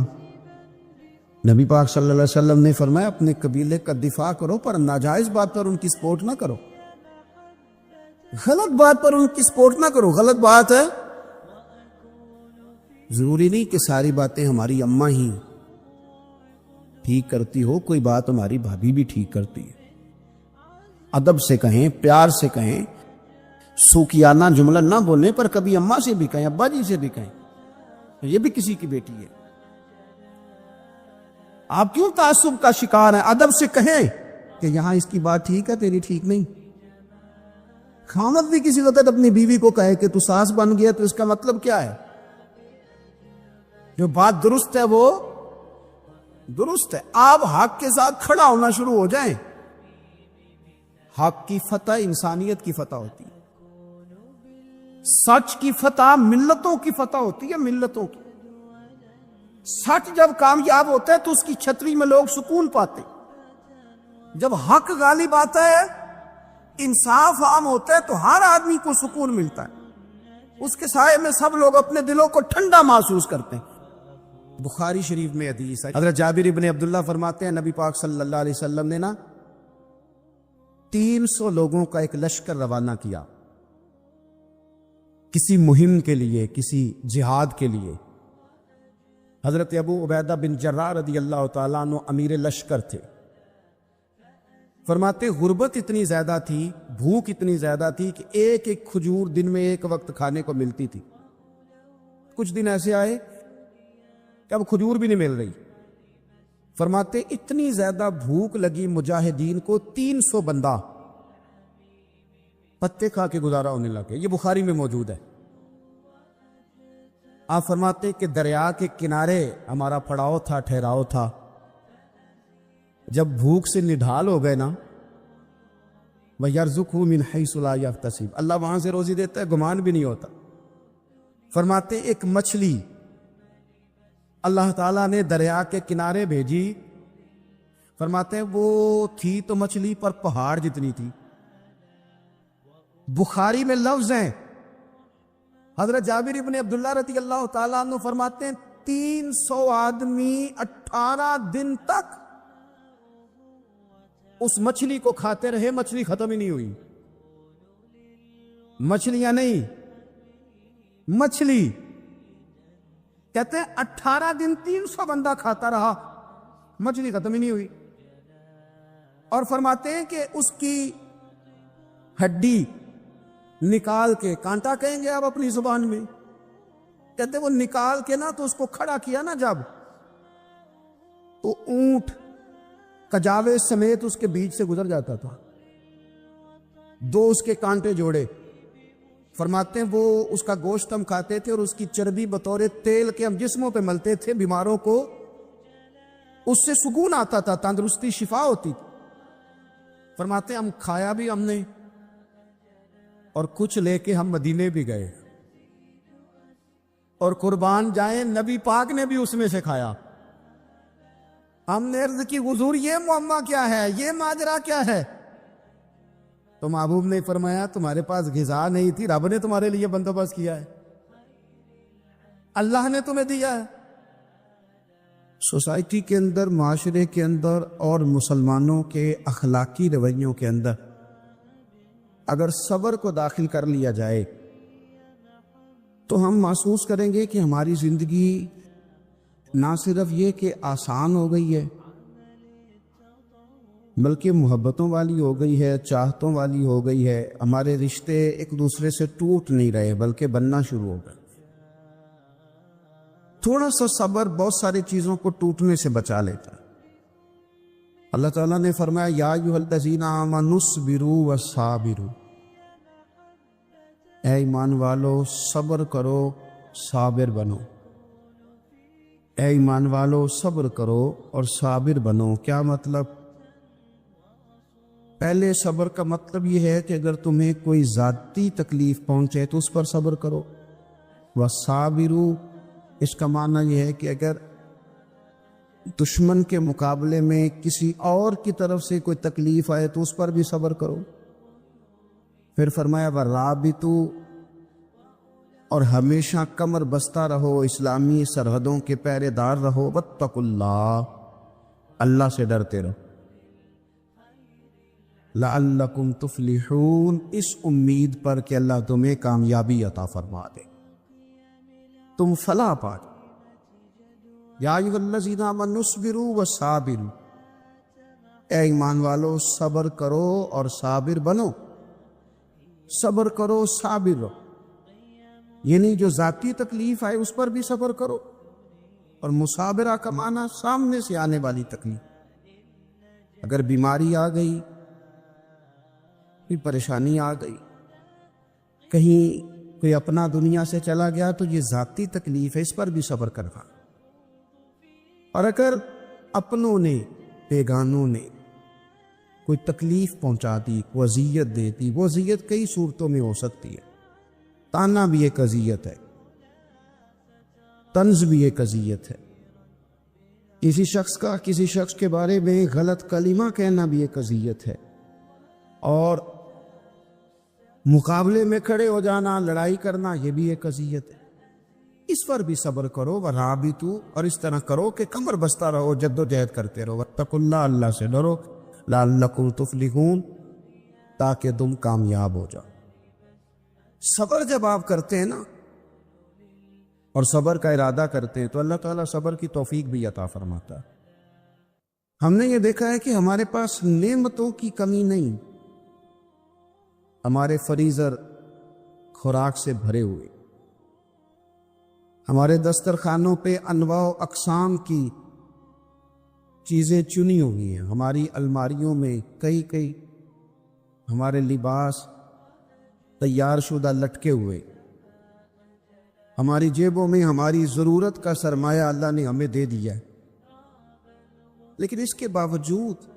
نبی پاک صلی اللہ علیہ وسلم نے فرمایا اپنے قبیلے کا دفاع کرو پر ناجائز بات پر ان کی سپورٹ نہ کرو، غلط بات پر ان کی سپورٹ نہ کرو۔ غلط بات ہے، ضروری نہیں کہ ساری باتیں ہماری اماں ہی ٹھیک کرتی ہو، کوئی بات ہماری بھابھی بھی ٹھیک کرتی ہے۔ ادب سے کہیں، پیار سے کہیں، سوکیانہ جملہ نہ بولیں، پر کبھی اماں سے بھی کہیں، ابا جی سے بھی کہیں، یہ بھی کسی کی بیٹی ہے۔ آپ کیوں تعصب کا شکار ہیں؟ ادب سے کہیں کہ یہاں اس کی بات ٹھیک ہے، تیری ٹھیک نہیں۔ خامد بھی کسی وقت اپنی بیوی کو کہے کہ تو ساس بن گیا، تو اس کا مطلب کیا ہے؟ جو بات درست ہے وہ درست ہے۔ آپ حق کے ساتھ کھڑا ہونا شروع ہو جائیں، حق کی فتح انسانیت کی فتح ہوتی ہے، سچ کی فتح ملتوں کی فتح ہوتی ہے، ملتوں کی۔ سچ جب کامیاب ہوتا ہے تو اس کی چھتری میں لوگ سکون پاتے، جب حق غالب آتا ہے، انصاف عام ہوتا ہے، تو ہر آدمی کو سکون ملتا ہے، اس کے سائے میں سب لوگ اپنے دلوں کو ٹھنڈا محسوس کرتے ہیں۔ بخاری شریف میں حدیث ہے، حضرت جابر ابن عبداللہ فرماتے ہیں نبی پاک صلی اللہ علیہ وسلم نے 300 لوگوں کا ایک لشکر روانہ کیا کسی مہم کے لیے، کسی جہاد کے لیے۔ حضرت ابو عبیدہ بن جراح رضی اللہ تعالیٰ عنہ امیر لشکر تھے۔ فرماتے غربت اتنی زیادہ تھی، بھوک اتنی زیادہ تھی کہ ایک ایک کھجور دن میں ایک وقت کھانے کو ملتی تھی۔ کچھ دن ایسے آئے کہ اب کھجور بھی نہیں مل رہی۔ فرماتے اتنی زیادہ بھوک لگی مجاہدین کو، 300 بندہ پتے کھا کے گزارا ہونے لگے۔ یہ بخاری میں موجود ہے۔ آپ فرماتے کہ دریا کے کنارے ہمارا پڑاؤ تھا، ٹھہراؤ تھا۔ جب بھوک سے نڈھال ہو گئے نا، وَيَرْزُقْهُ مِنْ حَيْثُ لَا يَحْتَسِبُ، اللہ وہاں سے روزی دیتا ہے، گمان بھی نہیں ہوتا۔ فرماتے ایک مچھلی اللہ تعالیٰ نے دریا کے کنارے بھیجی، فرماتے وہ تھی تو مچھلی پر پہاڑ جتنی تھی۔ بخاری میں لفظ ہیں، حضرت جابر ابن عبداللہ رضی اللہ تعالیٰ عنہ فرماتے ہیں 300 آدمی 18 دن تک اس مچھلی کو کھاتے رہے، مچھلی ختم ہی نہیں ہوئی۔ مچھلیاں نہیں، مچھلی کہتے ہیں 18 دن 300 بندہ کھاتا رہا، مچھلی ختم ہی نہیں ہوئی۔ اور فرماتے ہیں کہ اس کی ہڈی نکال کے، کانٹا کہیں گے آپ اپنی زبان میں، کہتے ہیں وہ نکال کے نا تو اس کو کھڑا کیا نا جب، تو اونٹ کجاوے سمیت اس کے بیچ سے گزر جاتا تھا، 2 اس کے کانٹے جوڑے۔ فرماتے ہیں وہ اس کا گوشت ہم کھاتے تھے اور اس کی چربی بطور تیل کے ہم جسموں پہ ملتے تھے، بیماروں کو اس سے سکون آتا تھا، تندرستی شفا ہوتی تھی۔ فرماتے ہیں ہم کھایا بھی ہم نے، اور کچھ لے کے ہم مدینے بھی گئے، اور قربان جائیں نبی پاک نے بھی اس میں سے کھایا۔ ہم نے عرض کی حضور یہ معاملہ کیا ہے، یہ ماجرا کیا ہے؟ تو محبوب نے فرمایا تمہارے پاس غذا نہیں تھی، رب نے تمہارے لیے بندوبست کیا ہے، اللہ نے تمہیں دیا ہے۔ سوسائٹی کے اندر، معاشرے کے اندر اور مسلمانوں کے اخلاقی رویوں کے اندر اگر صبر کو داخل کر لیا جائے تو ہم محسوس کریں گے کہ ہماری زندگی نہ صرف یہ کہ آسان ہو گئی ہے، بلکہ محبتوں والی ہو گئی ہے، چاہتوں والی ہو گئی ہے۔ ہمارے رشتے ایک دوسرے سے ٹوٹ نہیں رہے بلکہ بننا شروع ہو گئے۔ تھوڑا سا صبر بہت ساری چیزوں کو ٹوٹنے سے بچا لیتا ہے۔ اللہ تعالیٰ نے فرمایا یا ایھا الذین آمنوا اصبروا وصابروا، اے ایمان والو صبر کرو، صابر بنو۔ اے ایمان والو صبر کرو اور صابر بنو۔ کیا مطلب؟ پہلے صبر کا مطلب یہ ہے کہ اگر تمہیں کوئی ذاتی تکلیف پہنچے تو اس پر صبر کرو۔ وصابروا، اس کا معنی یہ ہے کہ اگر دشمن کے مقابلے میں کسی اور کی طرف سے کوئی تکلیف آئے تو اس پر بھی صبر کرو۔ پھر فرمایا ورابطوا، اور ہمیشہ کمر بستہ رہو، اسلامی سرحدوں کے پہرے دار رہو۔ واتقوا اللہ، اللہ سے ڈرتے رہو۔ لعلکم تفلحون، اس امید پر کہ اللہ تمہیں کامیابی عطا فرما دے، تم فلاح پا جاؤ۔ یا ایھا الذین آمنوا اصبروا وصابروا، اے ایمان والو صبر کرو اور صابر بنو۔ صبر کرو، صابر رہو، یعنی جو ذاتی تکلیف آئے اس پر بھی صبر کرو، اور مصابرہ کا معنی سامنے سے آنے والی تکلیف۔ اگر بیماری آ گئی، کوئی پریشانی آ گئی، کہیں کوئی اپنا دنیا سے چلا گیا، تو یہ ذاتی تکلیف ہے، اس پر بھی صبر کرنا۔ اور اگر اپنوں نے، بیگانوں نے کوئی تکلیف پہنچا دی، کوئی اذیت دے دی، وہ اذیت کئی صورتوں میں ہو سکتی ہے۔ تانا بھی ایک اذیت ہے، طنز بھی ایک اذیت ہے، کسی شخص کے بارے میں غلط کلمہ کہنا بھی ایک اذیت ہے، اور مقابلے میں کھڑے ہو جانا، لڑائی کرنا، یہ بھی ایک اذیت ہے۔ اس پر بھی صبر کرو، ورابطوا، اور اس طرح کرو کہ کمر بستہ رہو، جد و جہد کرتے رہو۔ واتقوا اللہ، اللہ سے ڈرو، لعلکم تفلحون، تاکہ تم کامیاب ہو جاؤ۔ صبر جب آپ کرتے ہیں نا، اور صبر کا ارادہ کرتے ہیں، تو اللہ تعالیٰ صبر کی توفیق بھی عطا فرماتا ہے۔ ہم نے یہ دیکھا ہے کہ ہمارے پاس نعمتوں کی کمی نہیں، ہمارے فریزر خوراک سے بھرے ہوئے، ہمارے دسترخوانوں پہ انواع و اقسام کی چیزیں چنی ہوئی ہیں، ہماری الماریوں میں کئی ہمارے لباس تیار شدہ لٹکے ہوئے، ہماری جیبوں میں ہماری ضرورت کا سرمایہ اللہ نے ہمیں دے دیا ہے۔ لیکن اس کے باوجود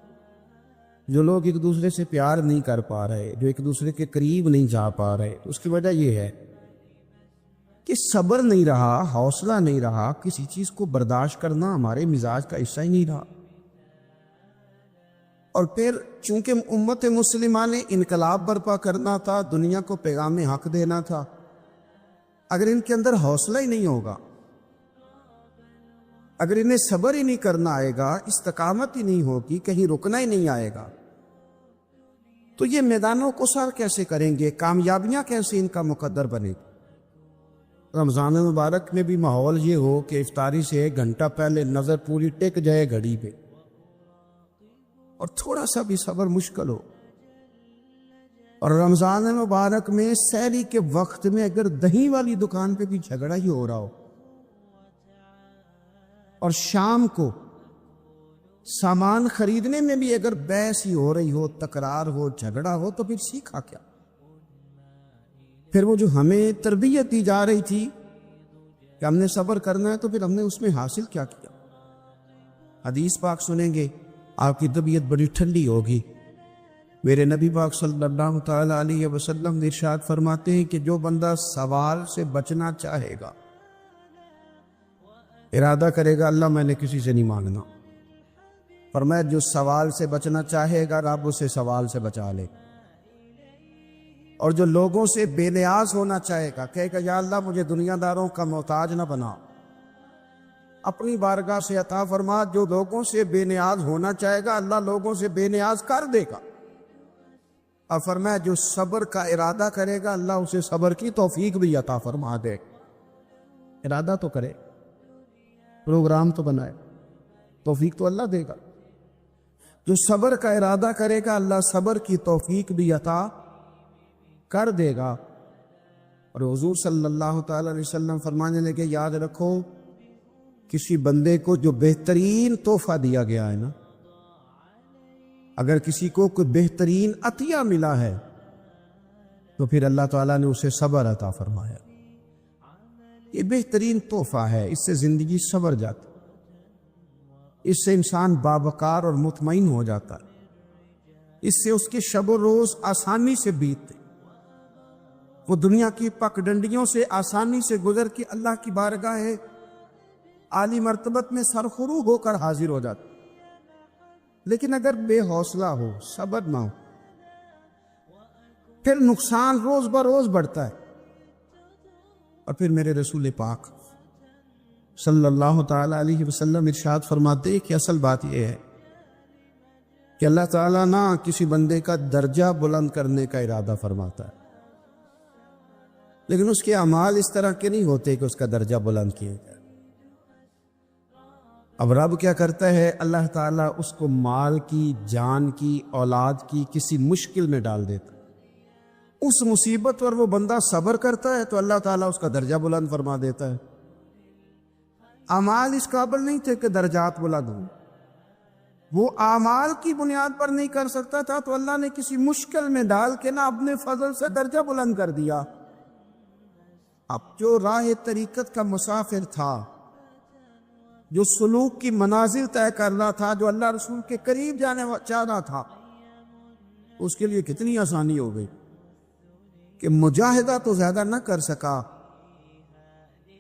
جو لوگ ایک دوسرے سے پیار نہیں کر پا رہے، جو ایک دوسرے کے قریب نہیں جا پا رہے، اس کی وجہ یہ ہے کہ صبر نہیں رہا، حوصلہ نہیں رہا، کسی چیز کو برداشت کرنا ہمارے مزاج کا حصہ ہی نہیں رہا۔ اور پھر چونکہ امت مسلمہ نے انقلاب برپا کرنا تھا، دنیا کو پیغام حق دینا تھا، اگر ان کے اندر حوصلہ ہی نہیں ہوگا، اگر انہیں صبر ہی نہیں کرنا آئے گا، استقامت ہی نہیں ہوگی، کہیں رکنا ہی نہیں آئے گا، تو یہ میدانوں کو سر کیسے کریں گے؟ کامیابیاں کیسے ان کا مقدر بنے گی؟ رمضان مبارک میں بھی ماحول یہ ہو کہ افطاری سے 1 گھنٹہ پہلے نظر پوری ٹک جائے گھڑی پہ، اور تھوڑا سا بھی صبر مشکل ہو۔ اور رمضان مبارک میں سحری کے وقت میں اگر دہی والی دکان پہ بھی جھگڑا ہی ہو رہا ہو، اور شام کو سامان خریدنے میں بھی اگر بحث ہی ہو رہی ہو، تکرار ہو، جھگڑا ہو، تو پھر سیکھا کیا؟ پھر وہ جو ہمیں تربیت دی جا رہی تھی کہ ہم نے صبر کرنا ہے، تو پھر ہم نے اس میں حاصل کیا کیا؟ حدیث پاک سنیں گے، آپ کی طبیعت بڑی ٹھنڈی ہوگی۔ میرے نبی پاک صلی اللہ تعالی علیہ وسلم نے ارشاد فرماتے ہیں کہ جو بندہ سوال سے بچنا چاہے گا، ارادہ کرے گا اللہ میں نے کسی سے نہیں مانگنا، فرمایا جو سوال سے بچنا چاہے گا رب اسے سوال سے بچا لے، اور جو لوگوں سے بے نیاز ہونا چاہے گا، کہے گا یا اللہ مجھے دنیا داروں کا محتاج نہ بنا، اپنی بارگاہ سے عطا فرما۔ جو لوگوں سے بے نیاز ہونا چاہے گا اللہ لوگوں سے بے نیاز کر دے گا، اور فرمایا جو صبر کا ارادہ کرے گا اللہ اسے صبر کی توفیق بھی عطا فرما دے۔ ارادہ تو کرے، پروگرام تو بنائے، توفیق تو اللہ دے گا۔ جو صبر کا ارادہ کرے گا اللہ صبر کی توفیق بھی عطا کر دے گا۔ اور حضور صلی اللہ تعالی علیہ وسلم فرمانے لگے، یاد رکھو کسی بندے کو جو بہترین تحفہ دیا گیا ہے نا، اگر کسی کو کوئی بہترین عطیہ ملا ہے تو پھر اللہ تعالیٰ نے اسے صبر عطا فرمایا۔ یہ بہترین تحفہ ہے، اس سے زندگی سنور جاتی، اس سے انسان باوقار اور مطمئن ہو جاتا ہے، اس سے اس کے شب و روز آسانی سے بیتتے، وہ دنیا کی پگڈنڈیوں سے آسانی سے گزر کے اللہ کی بارگاہ ہے عالی مرتبت میں سرخرو ہو کر حاضر ہو جاتا۔ لیکن اگر بے حوصلہ ہو، صبر نہ ہو، پھر نقصان روز بروز بڑھتا ہے، اور پھر میرے رسول پاک صلی اللہ تعالی علیہ وسلم ارشاد فرماتے ہیں کہ اصل بات یہ ہے کہ اللہ تعالیٰ نہ کسی بندے کا درجہ بلند کرنے کا ارادہ فرماتا ہے، لیکن اس کے اعمال اس طرح کے نہیں ہوتے کہ اس کا درجہ بلند کیا جائے۔ اب رب کیا کرتا ہے، اللہ تعالیٰ اس کو مال کی، جان کی، اولاد کی کسی مشکل میں ڈال دیتا ہے، اس مصیبت پر وہ بندہ صبر کرتا ہے تو اللہ تعالیٰ اس کا درجہ بلند فرما دیتا ہے۔ اعمال اس قابل نہیں تھے کہ درجات بلند ہوں، وہ اعمال کی بنیاد پر نہیں کر سکتا تھا تو اللہ نے کسی مشکل میں ڈال کے نا اپنے فضل سے درجہ بلند کر دیا۔ اب جو راہ طریقت کا مسافر تھا، جو سلوک کی منازل طے کرنا تھا، جو اللہ رسول کے قریب جانے چاہنا تھا، اس کے لیے کتنی آسانی ہو گئی کہ مجاہدہ تو زیادہ نہ کر سکا،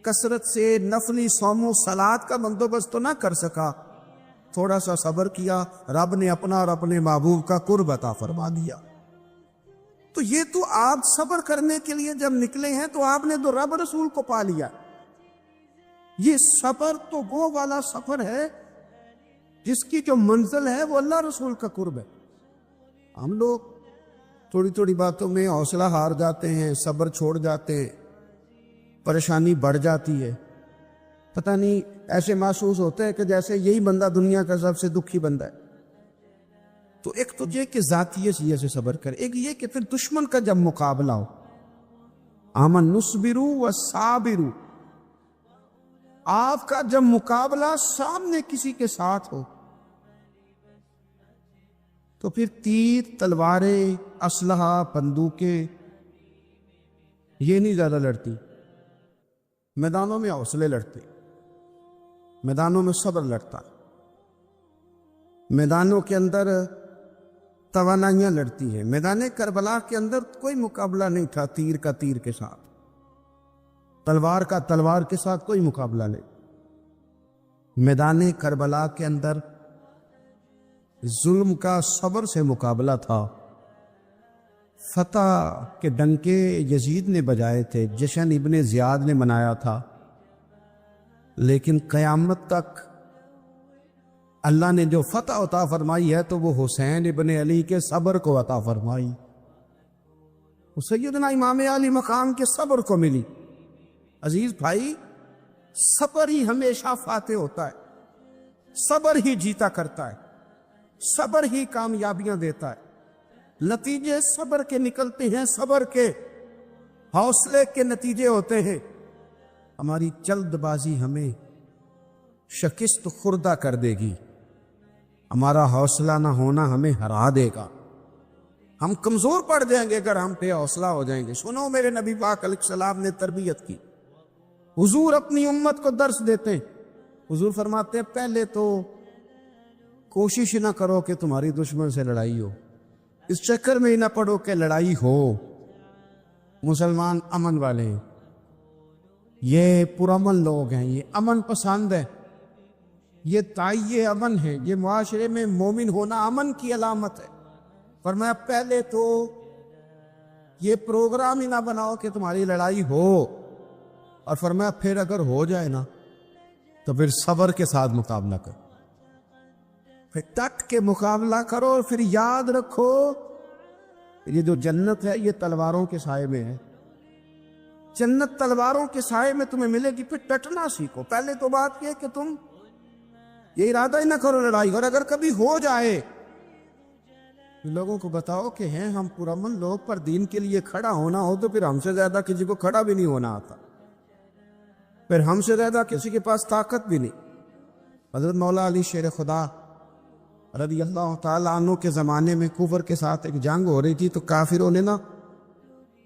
کثرت سے نفلی صوم و صلات کا بندوبست تو نہ کر سکا، تھوڑا سا صبر کیا، رب نے اپنا اور اپنے محبوب کا قرب عطا فرما دیا۔ تو یہ تو آپ صبر کرنے کے لیے جب نکلے ہیں تو آپ نے تو رب رسول کو پا لیا۔ یہ سفر تو وہ والا سفر ہے جس کی جو منزل ہے وہ اللہ رسول کا قرب ہے۔ ہم لوگ تھوڑی تھوڑی باتوں میں حوصلہ ہار جاتے ہیں، صبر چھوڑ جاتے ہیں، پریشانی بڑھ جاتی ہے، پتہ نہیں ایسے محسوس ہوتا ہے کہ جیسے یہی بندہ دنیا کا سب سے دکھی بندہ ہے۔ تو ایک تو یہ کہ ذاتی حیثیت سے صبر کرے، ایک یہ کہ پھر دشمن کا جب مقابلہ ہو، آمن نصبرو و صابرو، آپ کا جب مقابلہ سامنے کسی کے ساتھ ہو تو پھر تیر، تلواریں، اسلحہ، بندوقیں یہ نہیں زیادہ لڑتی، میدانوں میں حوصلے لڑتے، میدانوں میں صبر لڑتا، میدانوں کے اندر توانائیاں لڑتی ہیں۔ میدان کربلا کے اندر کوئی مقابلہ نہیں تھا تیر کا تیر کے ساتھ، تلوار کا تلوار کے ساتھ کوئی مقابلہ نہیں۔ میدان کربلا کے اندر ظلم کا صبر سے مقابلہ تھا۔ فتح کے ڈنکے یزید نے بجائے تھے، جشن ابن زیاد نے منایا تھا، لیکن قیامت تک اللہ نے جو فتح عطا فرمائی ہے تو وہ حسین ابن علی کے صبر کو عطا فرمائی، وہ سیدنا امام علی مقام کے صبر کو ملی۔ عزیز بھائی، صبر ہی ہمیشہ فاتح ہوتا ہے، صبر ہی جیتا کرتا ہے، صبر ہی کامیابیاں دیتا ہے، نتیجے صبر کے نکلتے ہیں، صبر کے حوصلے کے نتیجے ہوتے ہیں۔ ہماری جلد بازی ہمیں شکست خوردہ کر دے گی، ہمارا حوصلہ نہ ہونا ہمیں ہرا دے گا، ہم کمزور پڑ جائیں گے اگر ہم بے حوصلہ ہو جائیں گے۔ سنو، میرے نبی پاک علیہ السلام نے تربیت کی، حضور اپنی امت کو درس دیتے ہیں۔ حضور فرماتے ہیں پہلے تو کوشش نہ کرو کہ تمہاری دشمن سے لڑائی ہو، اس چکر میں ہی نہ پڑو کہ لڑائی ہو۔ مسلمان امن والے ہیں، یہ پرامن لوگ ہیں، یہ امن پسند ہے، یہ تائیے امن ہے، یہ معاشرے میں مومن ہونا امن کی علامت ہے۔ فرمایا پہلے تو یہ پروگرام ہی نہ بناؤ کہ تمہاری لڑائی ہو، اور فرمایا پھر اگر ہو جائے نا تو پھر صبر کے ساتھ مقابلہ کرو، پھر ڈٹ کے مقابلہ کرو، اور پھر یاد رکھو یہ جو جنت ہے یہ تلواروں کے سائے میں ہے، جنت تلواروں کے سائے میں تمہیں ملے گی۔ پھر ڈٹنا سیکھو۔ پہلے تو بات یہ کہ تم یہ ارادہ ہی نہ کرو لڑائی، اور اگر کبھی ہو جائے لوگوں کو بتاؤ کہ ہیں ہم پرامن لوگ، پر دین کے لیے کھڑا ہونا ہو تو پھر ہم سے زیادہ کسی کو کھڑا بھی نہیں ہونا آتا، پھر ہم سے زیادہ کسی کے پاس طاقت بھی نہیں۔ حضرت مولا علی شیر خدا رضی اللہ تعالیٰ عنہ کے زمانے میں کفر کے ساتھ ایک جنگ ہو رہی تھی، تو کافروں نے نا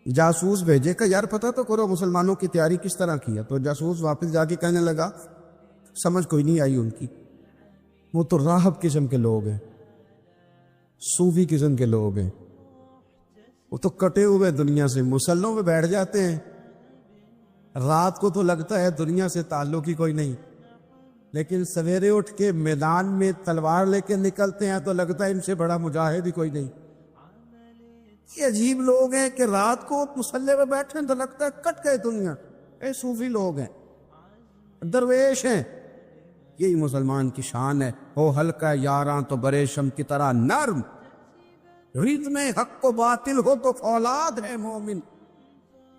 جاسوس بھیجے کہ یار پتہ تو کرو مسلمانوں کی تیاری کس طرح کی ہے۔ تو جاسوس واپس جا کے کہنے لگا، سمجھ کوئی نہیں آئی ان کی، وہ تو راہب قسم کے لوگ ہیں، صوفی قسم کے لوگ ہیں، وہ تو کٹے ہوئے دنیا سے، مسلوں پہ بیٹھ جاتے ہیں، رات کو تو لگتا ہے دنیا سے تعلق ہی کوئی نہیں، لیکن سویرے اٹھ کے میدان میں تلوار لے کے نکلتے ہیں تو لگتا ہے ان سے بڑا مجاہد ہی کوئی نہیں۔ یہ عجیب لوگ ہیں کہ رات کو مسلح پہ بیٹھے تو لگتا ہے کٹ گئے دنیا، اے صوفی لوگ ہیں، درویش ہیں، یہی مسلمان کی شان ہے۔ ہو ہلکا یاراں تو بریشم کی طرح نرم، رد میں حق و باطل ہو تو فولاد ہے مومن۔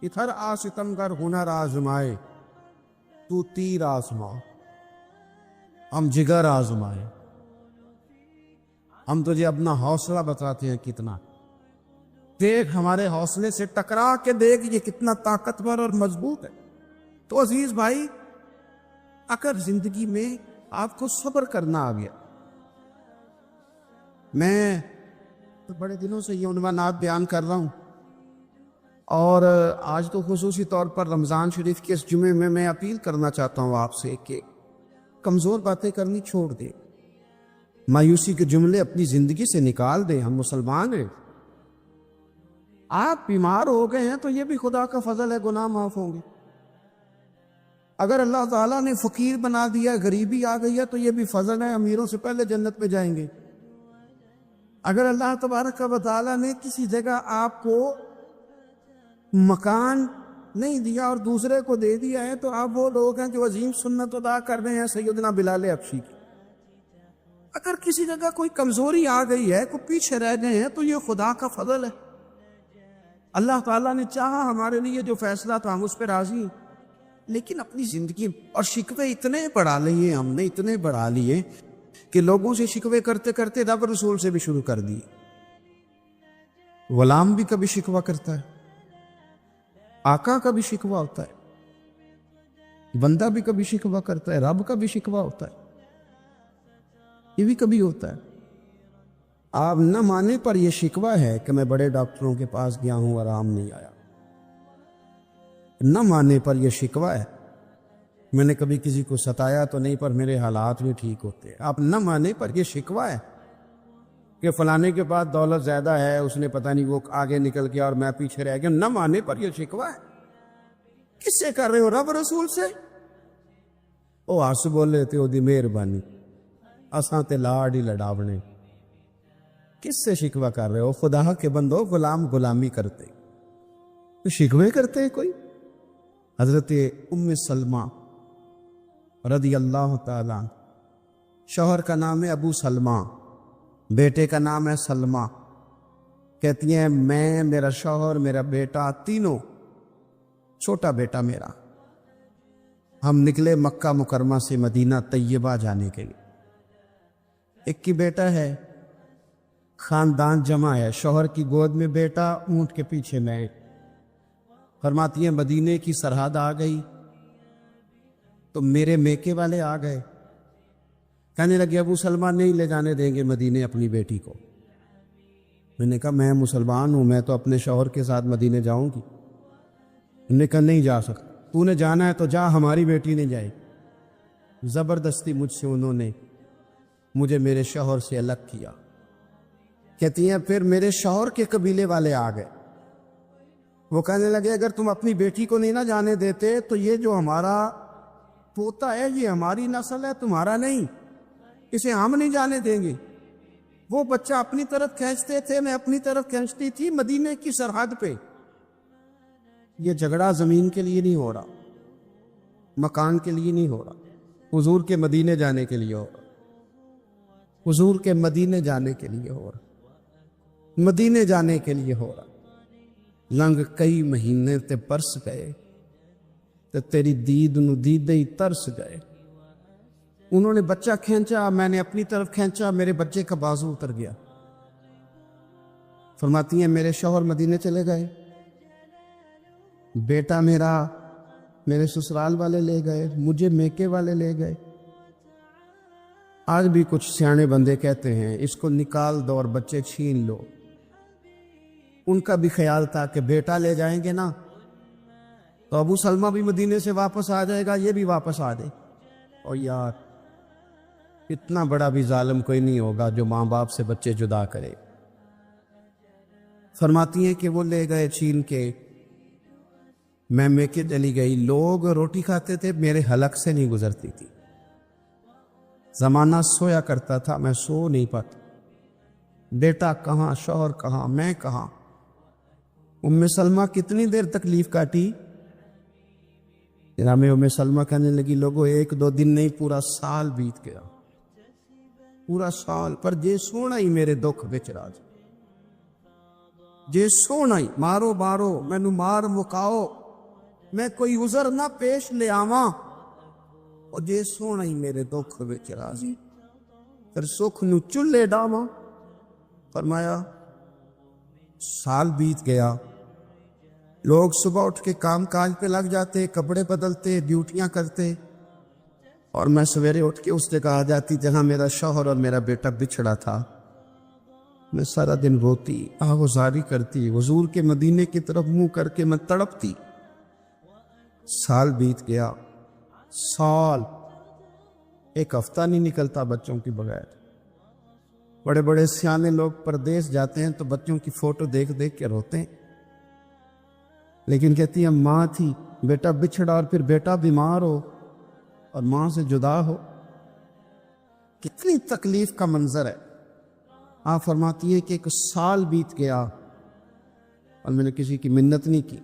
ادھر آ ستمگر ہنر آزمائے، تو تیر آزما، ہم جگر آزمائے۔ ہم تجھے اپنا حوصلہ بتاتے ہیں کتنا، دیکھ ہمارے حوصلے سے ٹکرا کے دیکھ یہ کتنا طاقتور اور مضبوط ہے۔ تو عزیز بھائی، اگر زندگی میں آپ کو صبر کرنا آ گیا، میں بڑے دنوں سے یہ عنوانات بیان کر رہا ہوں، اور آج تو خصوصی طور پر رمضان شریف کے اس جمعے میں میں اپیل کرنا چاہتا ہوں آپ سے کہ کمزور باتیں کرنی چھوڑ دیں، مایوسی کے جملے اپنی زندگی سے نکال دیں۔ ہم مسلمان ہیں، آپ بیمار ہو گئے ہیں تو یہ بھی خدا کا فضل ہے، گناہ معاف ہوں گے۔ اگر اللہ تعالیٰ نے فقیر بنا دیا، غریبی آ گئی ہے تو یہ بھی فضل ہے، امیروں سے پہلے جنت میں جائیں گے۔ اگر اللہ تبارک و تعالیٰ نے کسی جگہ آپ کو مکان نہیں دیا اور دوسرے کو دے دیا ہے تو آپ وہ لوگ ہیں جو عظیم سنت ادا کر رہے ہیں سیدنا بلال حبشی کی۔ اگر کسی جگہ کوئی کمزوری آ گئی ہے، کوئی پیچھے رہ گئے ہیں تو یہ خدا کا فضل ہے۔ اللہ تعالیٰ نے چاہا ہمارے لیے جو فیصلہ تھا ہم اس پہ راضی ہیں، لیکن اپنی زندگی اور شکوے اتنے بڑھا لیے، ہم نے اتنے بڑھا لیے کہ لوگوں سے شکوے کرتے کرتے رب رسول سے بھی شروع کر دیے۔ غلام بھی کبھی شکوہ کرتا ہے، آقا کا بھی شکوہ ہوتا ہے، بندہ بھی کبھی شکوہ کرتا ہے، رب کا بھی شکوہ ہوتا ہے، یہ بھی کبھی ہوتا ہے۔ آپ نہ مانے پر یہ شکوہ ہے کہ میں بڑے ڈاکٹروں کے پاس گیا ہوں آرام نہیں آیا، نہ مانے پر یہ شکوہ ہے میں نے کبھی کسی کو ستایا تو نہیں پر میرے حالات بھی ٹھیک ہوتے۔ آپ نہ مانے پر یہ شکوہ ہے کہ فلانے کے پاس دولت زیادہ ہے، اس نے پتہ نہیں وہ آگے نکل گیا اور میں پیچھے رہ گیا، نہ مانے پر یہ شکوہ ہے۔ کس سے کر رہے ہو؟ رب رسول سے؟ او آس بولے تے او دی مہربانی، اساں تے لاڑ ہی لڑاونے۔ کس سے شکوہ کر رہے ہو؟ خدا کے بندو، غلام غلامی کرتے تو شکوے کرتے ہیں کوئی؟ حضرت ام سلمہ رضی اللہ تعالیٰ، شوہر کا نام ہے ابو سلمہ، بیٹے کا نام ہے سلمہ، کہتی ہیں میں، میرا شوہر، میرا بیٹا، تینوں، چھوٹا بیٹا میرا، ہم نکلے مکہ مکرمہ سے مدینہ طیبہ جانے کے لیے۔ ایک ہی بیٹا ہے، خاندان جمع ہے، شوہر کی گود میں بیٹا، اونٹ کے پیچھے میں۔ فرماتی ہیں مدینے کی سرحد آ گئی تو میرے میکے والے آ گئے، کہنے لگے ابو سلمہ نہیں لے جانے دیں گے مدینے اپنی بیٹی کو۔ میں نے کہا میں مسلمان ہوں، میں تو اپنے شوہر کے ساتھ مدینے جاؤں گی۔ انہوں نے کہا نہیں جا سکتا، تو نے جانا ہے تو جا، ہماری بیٹی نہیں جائے۔ زبردستی مجھ سے انہوں نے مجھے میرے شوہر سے الگ کیا۔ کہتی ہیں پھر میرے شوہر کے قبیلے والے آ گئے، وہ کہنے لگے اگر تم اپنی بیٹی کو نہیں نہ جانے دیتے تو یہ جو ہمارا پوتا ہے یہ ہماری نسل ہے، تمہارا نہیں، اسے ہم نہیں جانے دیں گے۔ وہ بچہ اپنی طرف کھینچتے تھے، میں اپنی طرف کھینچتی تھی، مدینے کی سرحد پہ۔ یہ جھگڑا زمین کے لیے نہیں ہو رہا، مکان کے لیے نہیں ہو رہا، حضور کے مدینے جانے کے لیے ہو رہا، حضور کے مدینے جانے کے لیے ہو رہا، مدینے جانے کے لیے ہو رہا۔ لنگ کئی مہینے تے برس گئے تے تیری دید نو دیدے ہی ترس گئے۔ انہوں نے بچہ کھینچا، میں نے اپنی طرف کھینچا، میرے بچے کا بازو اتر گیا۔ فرماتی ہیں میرے شوہر مدینے چلے گئے، بیٹا میرا میرے سسرال والے لے گئے، مجھے میکے والے لے گئے۔ آج بھی کچھ سیانے بندے کہتے ہیں اس کو نکال دو اور بچے چھین لو۔ ان کا بھی خیال تھا کہ بیٹا لے جائیں گے نا تو ابو سلمہ بھی مدینے سے واپس آ جائے گا، یہ بھی واپس آ جائے۔ اور یار اتنا بڑا بھی ظالم کوئی نہیں ہوگا جو ماں باپ سے بچے جدا کرے۔ فرماتی ہیں کہ وہ لے گئے چھین کے، میں میکے چلی گئی، لوگ روٹی کھاتے تھے، میرے حلق سے نہیں گزرتی تھی۔ زمانہ سویا کرتا تھا، میں سو نہیں پاتا، بیٹا کہاں، شوہر کہاں، میں کہاں۔ ام سلمہ کتنی دیر تکلیف کاٹی؟ جناب ام سلمہ کہنے لگی لوگو 1-2 دن نہیں پورا سال بیت گیا، پورا سال، پر جے سونا ہی میرے دکھ وچ راج، جے سونا ہی مارو مارو مینو مار مکاؤ، میں کوئی عذر نہ پیش لے آواں، اور جے سونا ہی میرے دکھ وچ راضی، پھر سکھ نو چلے ڈاواں۔ فرمایا سال بیت گیا، لوگ صبح اٹھ کے کام کاج پہ لگ جاتے، کپڑے بدلتے، ڈیوٹیاں کرتے، اور میں سویرے اٹھ کے اس جگہ آ جاتی جہاں میرا شوہر اور میرا بیٹا بچھڑا تھا۔ میں سارا دن روتی، آہوزاری کرتی، حضور کے مدینے کی طرف منہ کر کے میں تڑپتی۔ سال بیت گیا، سال، ایک ہفتہ نہیں نکلتا بچوں کی بغیر۔ بڑے بڑے سیانے لوگ پردیس جاتے ہیں تو بچوں کی فوٹو دیکھ دیکھ کے روتے ہیں، لیکن کہتی ہیں ماں تھی، بیٹا بچھڑا اور پھر بیٹا بیمار ہو اور ماں سے جدا ہو، کتنی تکلیف کا منظر ہے۔ آپ فرماتی ہے کہ 1 سال بیت گیا اور میں نے کسی کی منت نہیں کی،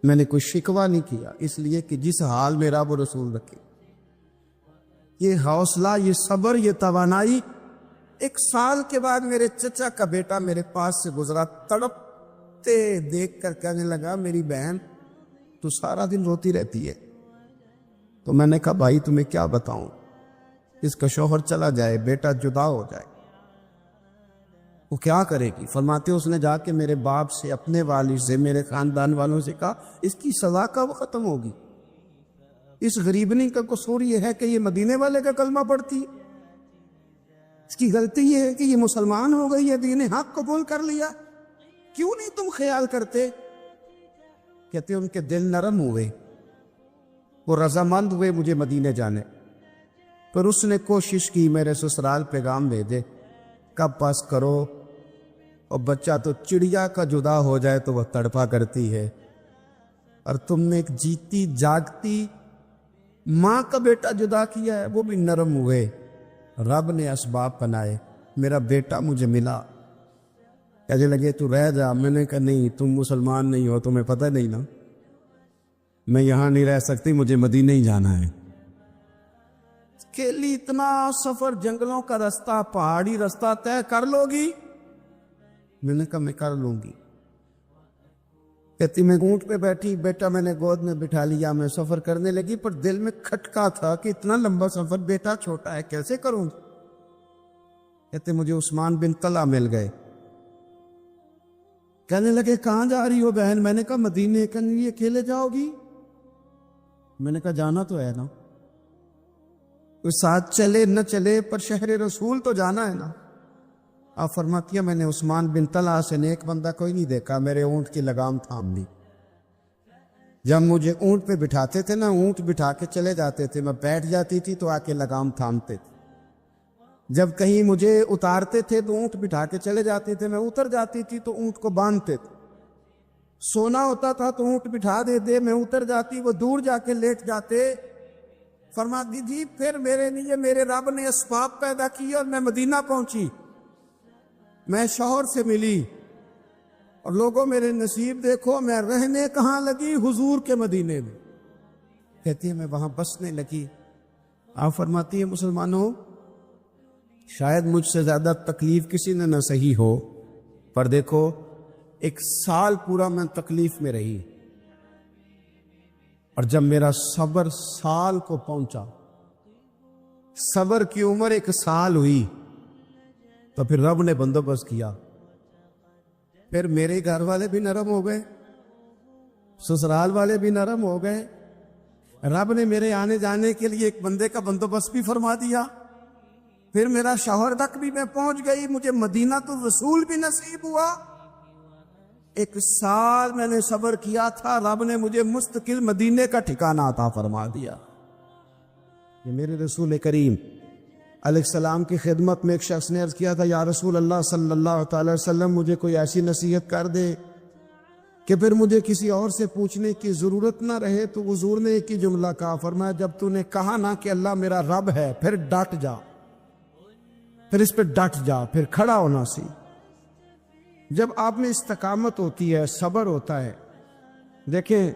میں نے کوئی شکوہ نہیں کیا، اس لیے کہ جس حال میں رب و رسول رکھے، یہ حوصلہ، یہ صبر، یہ توانائی۔ 1 سال کے بعد میرے چچا کا بیٹا میرے پاس سے گزرا، تڑپتے دیکھ کر کہنے لگا میری بہن تو سارا دن روتی رہتی ہے۔ تو میں نے کہا بھائی تمہیں کیا بتاؤں، اس کا شوہر چلا جائے، بیٹا جدا ہو جائے، وہ کیا کرے گی؟ فرماتے اس نے جا کے میرے باپ سے، اپنے والد سے، میرے خاندان والوں سے کہا اس کی سزا کب ختم ہوگی؟ اس غریبنی کا قصور یہ ہے کہ یہ مدینے والے کا کلمہ پڑھتی ہے، اس کی غلطی یہ ہے کہ یہ مسلمان ہو گئی ہے، دین حق قبول کر لیا، کیوں نہیں تم خیال کرتے؟ کہتے ان کے دل نرم ہوئے، وہ رضامند ہوئے مجھے مدینے جانے، پر اس نے کوشش کی میرے سسرال پیغام بھیجے، کب پاس کرو، اور بچہ تو چڑیا کا جدا ہو جائے تو وہ تڑپا کرتی ہے، اور تم نے ایک جیتی جاگتی ماں کا بیٹا جدا کیا ہے۔ وہ بھی نرم ہوئے، رب نے اسباب بنائے، میرا بیٹا مجھے ملا۔ کہنے لگے تو رہ جا، میں نے کہا نہیں، تم مسلمان نہیں ہو، تمہیں پتہ نہیں نا، میں یہاں نہیں رہ سکتی، مجھے مدینے ہی جانا ہے۔ اکیلی اتنا سفر، جنگلوں کا رستہ، پہاڑی رستہ طے کر لو گی؟ میں نے کہا میں کر لوں گی۔ کہتی میں اونٹ پہ بیٹھی، بیٹا میں نے گود میں بٹھا لیا، میں سفر کرنے لگی، پر دل میں کھٹکا تھا کہ اتنا لمبا سفر، بیٹا چھوٹا ہے، کیسے کروں گی؟ کہتے مجھے عثمان بن طلحہ مل گئے، کہنے لگے کہاں جا رہی ہو بہن؟ میں نے کہا مدینے۔ کہنے لگی اکیلے جاؤ گی؟ میں نے کہا جانا تو ہے نا، کوئی ساتھ چلے نہ چلے پر شہر رسول تو جانا ہے نا۔ آپ فرماتی ہیں میں نے عثمان بن طلحہ سے نیک بندہ کوئی نہیں دیکھا، میرے اونٹ کی لگام تھام لی۔ جب مجھے اونٹ پہ بٹھاتے تھے نا، اونٹ بٹھا کے چلے جاتے تھے، میں بیٹھ جاتی تھی تو آ کے لگام تھامتے تھے۔ جب کہیں مجھے اتارتے تھے تو اونٹ بٹھا کے چلے جاتے تھے، میں اتر جاتی تھی تو اونٹ کو باندھتے تھے۔ سونا ہوتا تھا تو اونٹ بٹھا دیتے، میں اتر جاتی، وہ دور جا کے لیٹ جاتے۔ فرماتی جی پھر میرے لیے میرے رب نے اسباب پیدا کیے اور میں مدینہ پہنچی، میں شوہر سے ملی، اور لوگوں میرے نصیب دیکھو، میں رہنے کہاں لگی؟ حضور کے مدینے میں۔ کہتی ہے میں وہاں بسنے لگی۔ آپ فرماتی ہے مسلمانوں شاید مجھ سے زیادہ تکلیف کسی نے نہ سہی ہو، پر دیکھو 1 سال پورا میں تکلیف میں رہی، اور جب میرا صبر سال کو پہنچا، صبر کی عمر 1 سال ہوئی، تو پھر رب نے بندوبست کیا، پھر میرے گھر والے بھی نرم ہو گئے، سسرال والے بھی نرم ہو گئے، رب نے میرے آنے جانے کے لیے ایک بندے کا بندوبست بھی فرما دیا، پھر میرا شوہر تک بھی میں پہنچ گئی، مجھے مدینہ تو رسول بھی نصیب ہوا۔ 1 سال میں نے صبر کیا تھا، رب نے مجھے مستقل مدینے کا ٹھکانہ عطا فرما دیا۔ یہ میرے رسول کریم علیہ السلام کی خدمت میں ایک شخص نے عرض کیا تھا یا رسول اللہ صلی اللہ تعالی وسلم مجھے کوئی ایسی نصیحت کر دے کہ پھر مجھے کسی اور سے پوچھنے کی ضرورت نہ رہے، تو حضور نے ایک ہی جملہ کہا، فرمایا جب تو نے کہا نا کہ اللہ میرا رب ہے، پھر ڈٹ جا، پھر اس پہ ڈٹ جا، پھر کھڑا ہونا سی۔ جب آپ میں استقامت ہوتی ہے، صبر ہوتا ہے، دیکھیں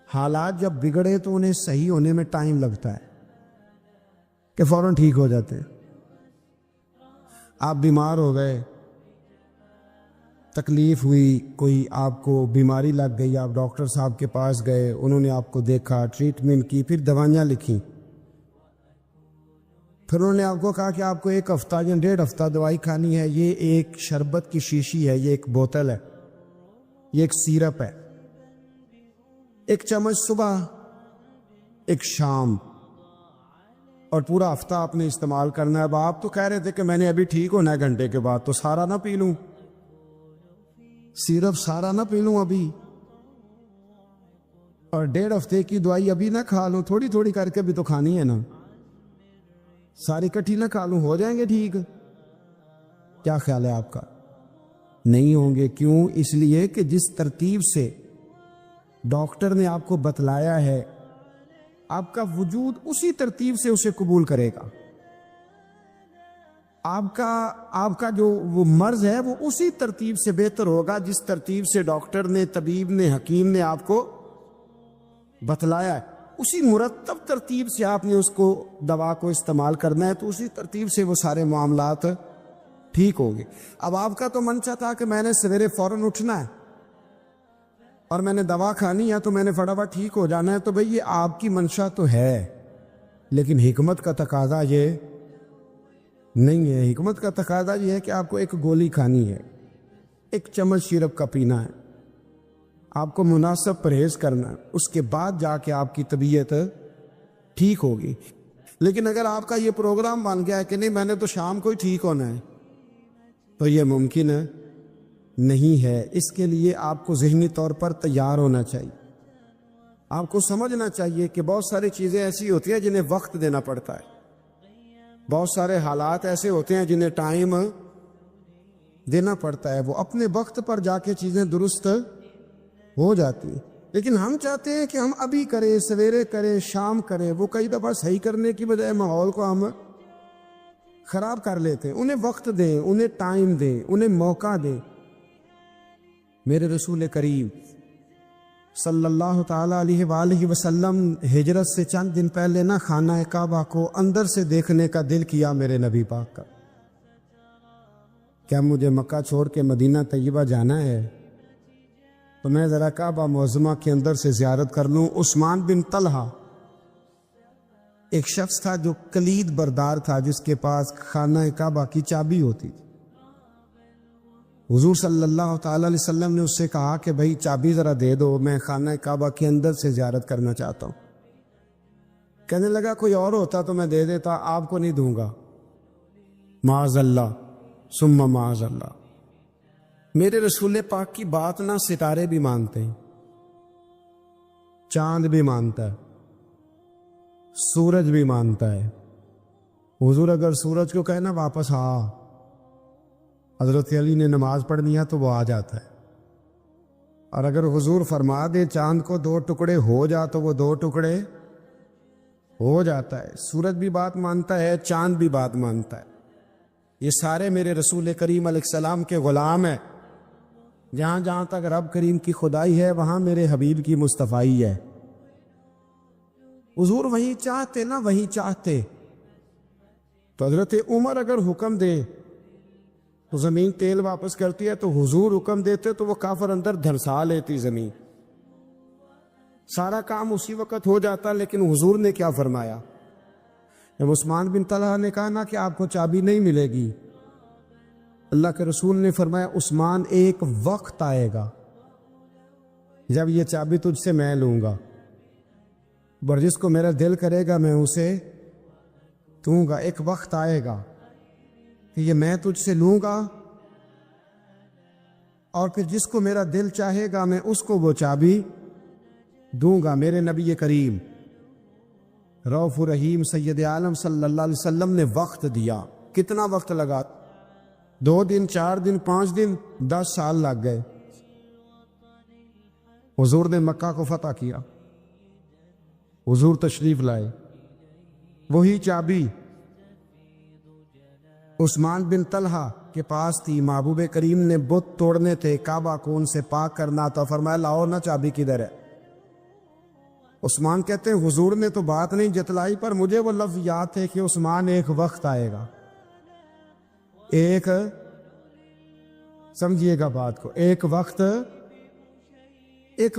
حالات جب بگڑے تو انہیں صحیح ہونے میں ٹائم لگتا ہے کہ فوراً ٹھیک ہو جاتے ہیں. آپ بیمار ہو گئے, تکلیف ہوئی, کوئی آپ کو بیماری لگ گئی, آپ ڈاکٹر صاحب کے پاس گئے, انہوں نے آپ کو دیکھا, ٹریٹمنٹ کی, پھر دوائیاں لکھیں, پھر انہوں نے آپ کو کہا کہ آپ کو 1 ہفتہ یا 1.5 ہفتہ دوائی کھانی ہے, یہ ایک شربت کی شیشی ہے, یہ ایک بوتل ہے, یہ ایک سیرپ ہے, 1 چمچ صبح 1 شام, اور پورا ہفتہ آپ نے استعمال کرنا ہے. اب آپ تو کہہ رہے تھے کہ میں نے ابھی ٹھیک ہونا ہے گھنٹے کے بعد, تو سارا نہ پی لوں, سیرپ سارا نہ پی لوں ابھی, اور 1.5 ہفتے کی دوائی ابھی نہ کھا لوں, تھوڑی تھوڑی کر کے بھی تو کھانی ہے نا, ساری کٹھی نہ کھا لوں, ہو جائیں گے ٹھیک؟ کیا خیال ہے آپ کا؟ نہیں ہوں گے. کیوں؟ اس لیے کہ جس ترتیب سے ڈاکٹر نے آپ کو بتلایا ہے, آپ کا وجود اسی ترتیب سے اسے قبول کرے گا. آپ کا جو وہ مرض ہے وہ اسی ترتیب سے بہتر ہوگا جس ترتیب سے ڈاکٹر نے, طبیب نے, حکیم نے آپ کو بتلایا ہے. اسی مرتب ترتیب سے آپ نے اس کو دوا کو استعمال کرنا ہے, تو اسی ترتیب سے وہ سارے معاملات ٹھیک ہوں گے. اب آپ کا تو منشا تھا کہ میں نے سویرے فوراً اٹھنا ہے اور میں نے دوا کھانی ہے تو میں نے فٹافٹ ٹھیک ہو جانا ہے, تو بھئی یہ آپ کی منشا تو ہے, لیکن حکمت کا تقاضا یہ نہیں ہے. حکمت کا تقاضا یہ ہے کہ آپ کو 1 گولی کھانی ہے, 1 چمچ سیرپ کا پینا ہے, آپ کو مناسب پرہیز کرنا ہے, اس کے بعد جا کے آپ کی طبیعت ٹھیک ہوگی. لیکن اگر آپ کا یہ پروگرام بن گیا ہے کہ نہیں میں نے تو شام کو ہی ٹھیک ہونا ہے, تو یہ ممکن نہیں ہے. اس کے لیے آپ کو ذہنی طور پر تیار ہونا چاہیے. آپ کو سمجھنا چاہیے کہ بہت ساری چیزیں ایسی ہوتی ہیں جنہیں وقت دینا پڑتا ہے, بہت سارے حالات ایسے ہوتے ہیں جنہیں ٹائم دینا پڑتا ہے, وہ اپنے وقت پر جا کے چیزیں درست ہو جاتی ہیں. لیکن ہم چاہتے ہیں کہ ہم ابھی کریں, سویرے کریں, شام کریں. وہ کئی دفعہ صحیح کرنے کی بجائے ماحول کو ہم خراب کر لیتے ہیں. انہیں وقت دیں, انہیں ٹائم دیں, انہیں موقع دیں. میرے رسول کریم صلی اللہ تعالیٰ علیہ وآلہ وسلم ہجرت سے چند دن پہلے نہ خانہ کعبہ کو اندر سے دیکھنے کا دل کیا میرے نبی پاک کا. کیا مجھے مکہ چھوڑ کے مدینہ طیبہ جانا ہے تو میں ذرا کعبہ معظمہ کے اندر سے زیارت کر لوں. عثمان بن طلحہ ایک شخص تھا جو کلید بردار تھا, جس کے پاس خانہ کعبہ کی چابی ہوتی تھی. حضور صلی اللہ تعالیٰ علیہ وسلم نے اس سے کہا کہ بھئی چابی ذرا دے دو, میں خانہ کعبہ کے اندر سے زیارت کرنا چاہتا ہوں. کہنے لگا کوئی اور ہوتا تو میں دے دیتا, آپ کو نہیں دوں گا. معاذ اللہ ثم معاذ اللہ. میرے رسول پاک کی بات نہ ستارے بھی مانتے ہیں, چاند بھی مانتا ہے, سورج بھی مانتا ہے. حضور اگر سورج کو کہنا واپس آ, حضرت علی نے نماز پڑھنی ہے تو وہ آ جاتا ہے. اور اگر حضور فرما دے چاند کو 2 ٹکڑے ہو جا تو وہ 2 ٹکڑے ہو جاتا ہے. سورج بھی بات مانتا ہے, چاند بھی بات مانتا ہے. یہ سارے میرے رسول کریم علیہ السلام کے غلام ہیں. جہاں جہاں تک رب کریم کی خدائی ہے وہاں میرے حبیب کی مصطفائی ہے. حضور وہیں چاہتے نا, وہیں چاہتے. تو حضرت عمر اگر حکم دے تو زمین تیل واپس کرتی ہے, تو حضور حکم دیتے تو وہ کافر اندر دھنسا لیتی زمین. سارا کام اسی وقت ہو جاتا. لیکن حضور نے کیا فرمایا؟ جب عثمان بن طلحہ نے کہا نا کہ آپ کو چابی نہیں ملے گی, اللہ کے رسول نے فرمایا عثمان ایک وقت آئے گا جب یہ چابی تجھ سے میں لوں گا, اور جس کو میرا دل کرے گا میں اسے دوں گا. ایک وقت آئے گا کہ یہ میں تجھ سے لوں گا, اور پھر جس کو میرا دل چاہے گا میں اس کو وہ چابی دوں گا. میرے نبی کریم رؤوف رحیم سید عالم صلی اللہ علیہ وسلم نے وقت دیا. کتنا وقت لگا؟ 2 دن, 4 دن, 5 دن, 10 سال لگ گئے. حضور نے مکہ کو فتح کیا, حضور تشریف لائے. وہی چابی عثمان بن طلحہ کے پاس تھی. محبوب کریم نے بت توڑنے تھے, کعبہ کو ان سے پاک کرنا تھا. فرمایا لاؤ نا چابی کدھر ہے؟ عثمان کہتے ہیں حضور نے تو بات نہیں جتلائی، پر مجھے وہ لفظ یاد ہے کہ عثمان ایک وقت آئے گا، ایک، سمجھیے گا بات کو، ایک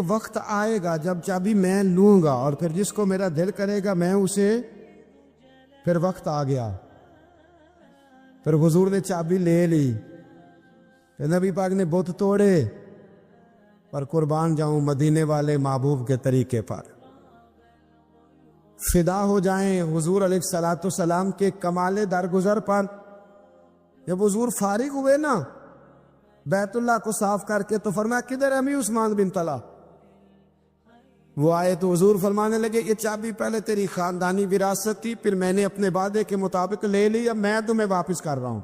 وقت آئے گا جب چابی میں لوں گا اور پھر جس کو میرا دل کرے گا میں اسے، پھر وقت آ گیا، پھر حضور نے چابی لے لی، پھر نبی پاک نے بت توڑے، پر قربان جاؤں مدینے والے محبوب کے طریقے پر، فدا ہو جائیں حضور علیہ الصلوۃ والسلام کے کمال درگزر پر۔ جب حضور فارغ ہوئے نا بیت اللہ کو صاف کر کے تو فرمایا کدھر ہے امی عثمان بن طلحہ؟ وہ آئے تو حضور فرمانے لگے یہ چابی پہلے تیری خاندانی وراثت تھی، پھر میں نے اپنے وعدے کے مطابق لے لی، اب میں تمہیں واپس کر رہا ہوں،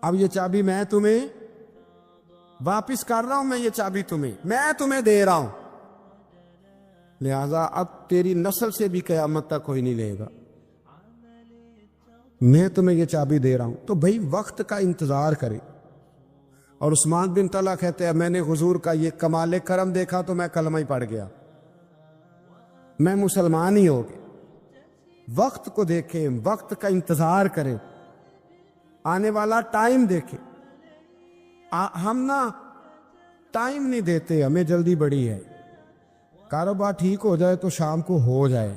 اب یہ چابی میں تمہیں واپس کر رہا ہوں، میں یہ چابی میں تمہیں دے رہا ہوں، لہذا اب تیری نسل سے بھی قیامت تک کوئی نہیں لے گا، میں تمہیں یہ چابی دے رہا ہوں۔ تو بھئی وقت کا انتظار کرے۔ اور عثمان بن طلحہ کہتے ہیں میں نے حضور کا یہ کمال کرم دیکھا تو میں کلمہ ہی پڑھ گیا، میں مسلمان ہی ہو گیا۔ وقت کو دیکھیں، وقت کا انتظار کریں، آنے والا ٹائم دیکھیں۔ ہم نا ٹائم نہیں دیتے، ہمیں جلدی بڑی ہے، کاروبار ٹھیک ہو جائے تو شام کو ہو جائے،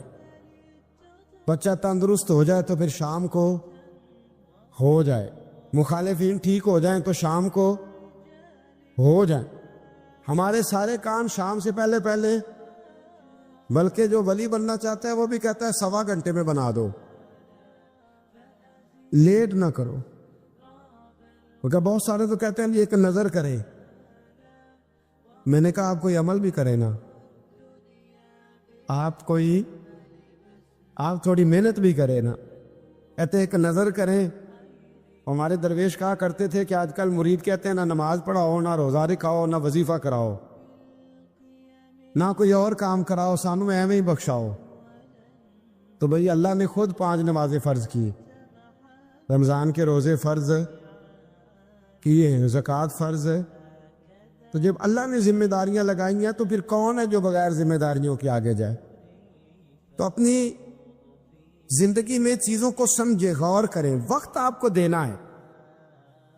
بچہ تندرست ہو جائے تو پھر شام کو ہو جائے، مخالفین ٹھیک ہو جائیں تو شام کو ہو جائیں، ہمارے سارے کام شام سے پہلے پہلے، بلکہ جو ولی بننا چاہتا ہے وہ بھی کہتا ہے 1.25 گھنٹے میں بنا دو، لیٹ نہ کرو، کیونکہ بہت سارے تو کہتے ہیں ایک نظر کرے، میں نے کہا آپ کوئی عمل بھی کرے نا، آپ تھوڑی محنت بھی کرے نا، کہتے ہیں ایک نظر کریں۔ ہمارے درویش کہا کرتے تھے کہ آج کل مرید کہتے ہیں نہ نماز پڑھاؤ، نہ روزہ رکھاؤ، نہ وظیفہ کراؤ، نہ کوئی اور کام کراؤ، سانو ایویں ہی بخشاؤ۔ تو بھئی اللہ نے خود 5 نمازیں فرض کی، رمضان کے روزے فرض کیے ہیں، زکوٰۃ فرض ہے، تو جب اللہ نے ذمہ داریاں لگائی ہیں تو پھر کون ہے جو بغیر ذمہ داریوں کے آگے جائے؟ تو اپنی زندگی میں چیزوں کو سمجھے، غور کریں، وقت آپ کو دینا ہے،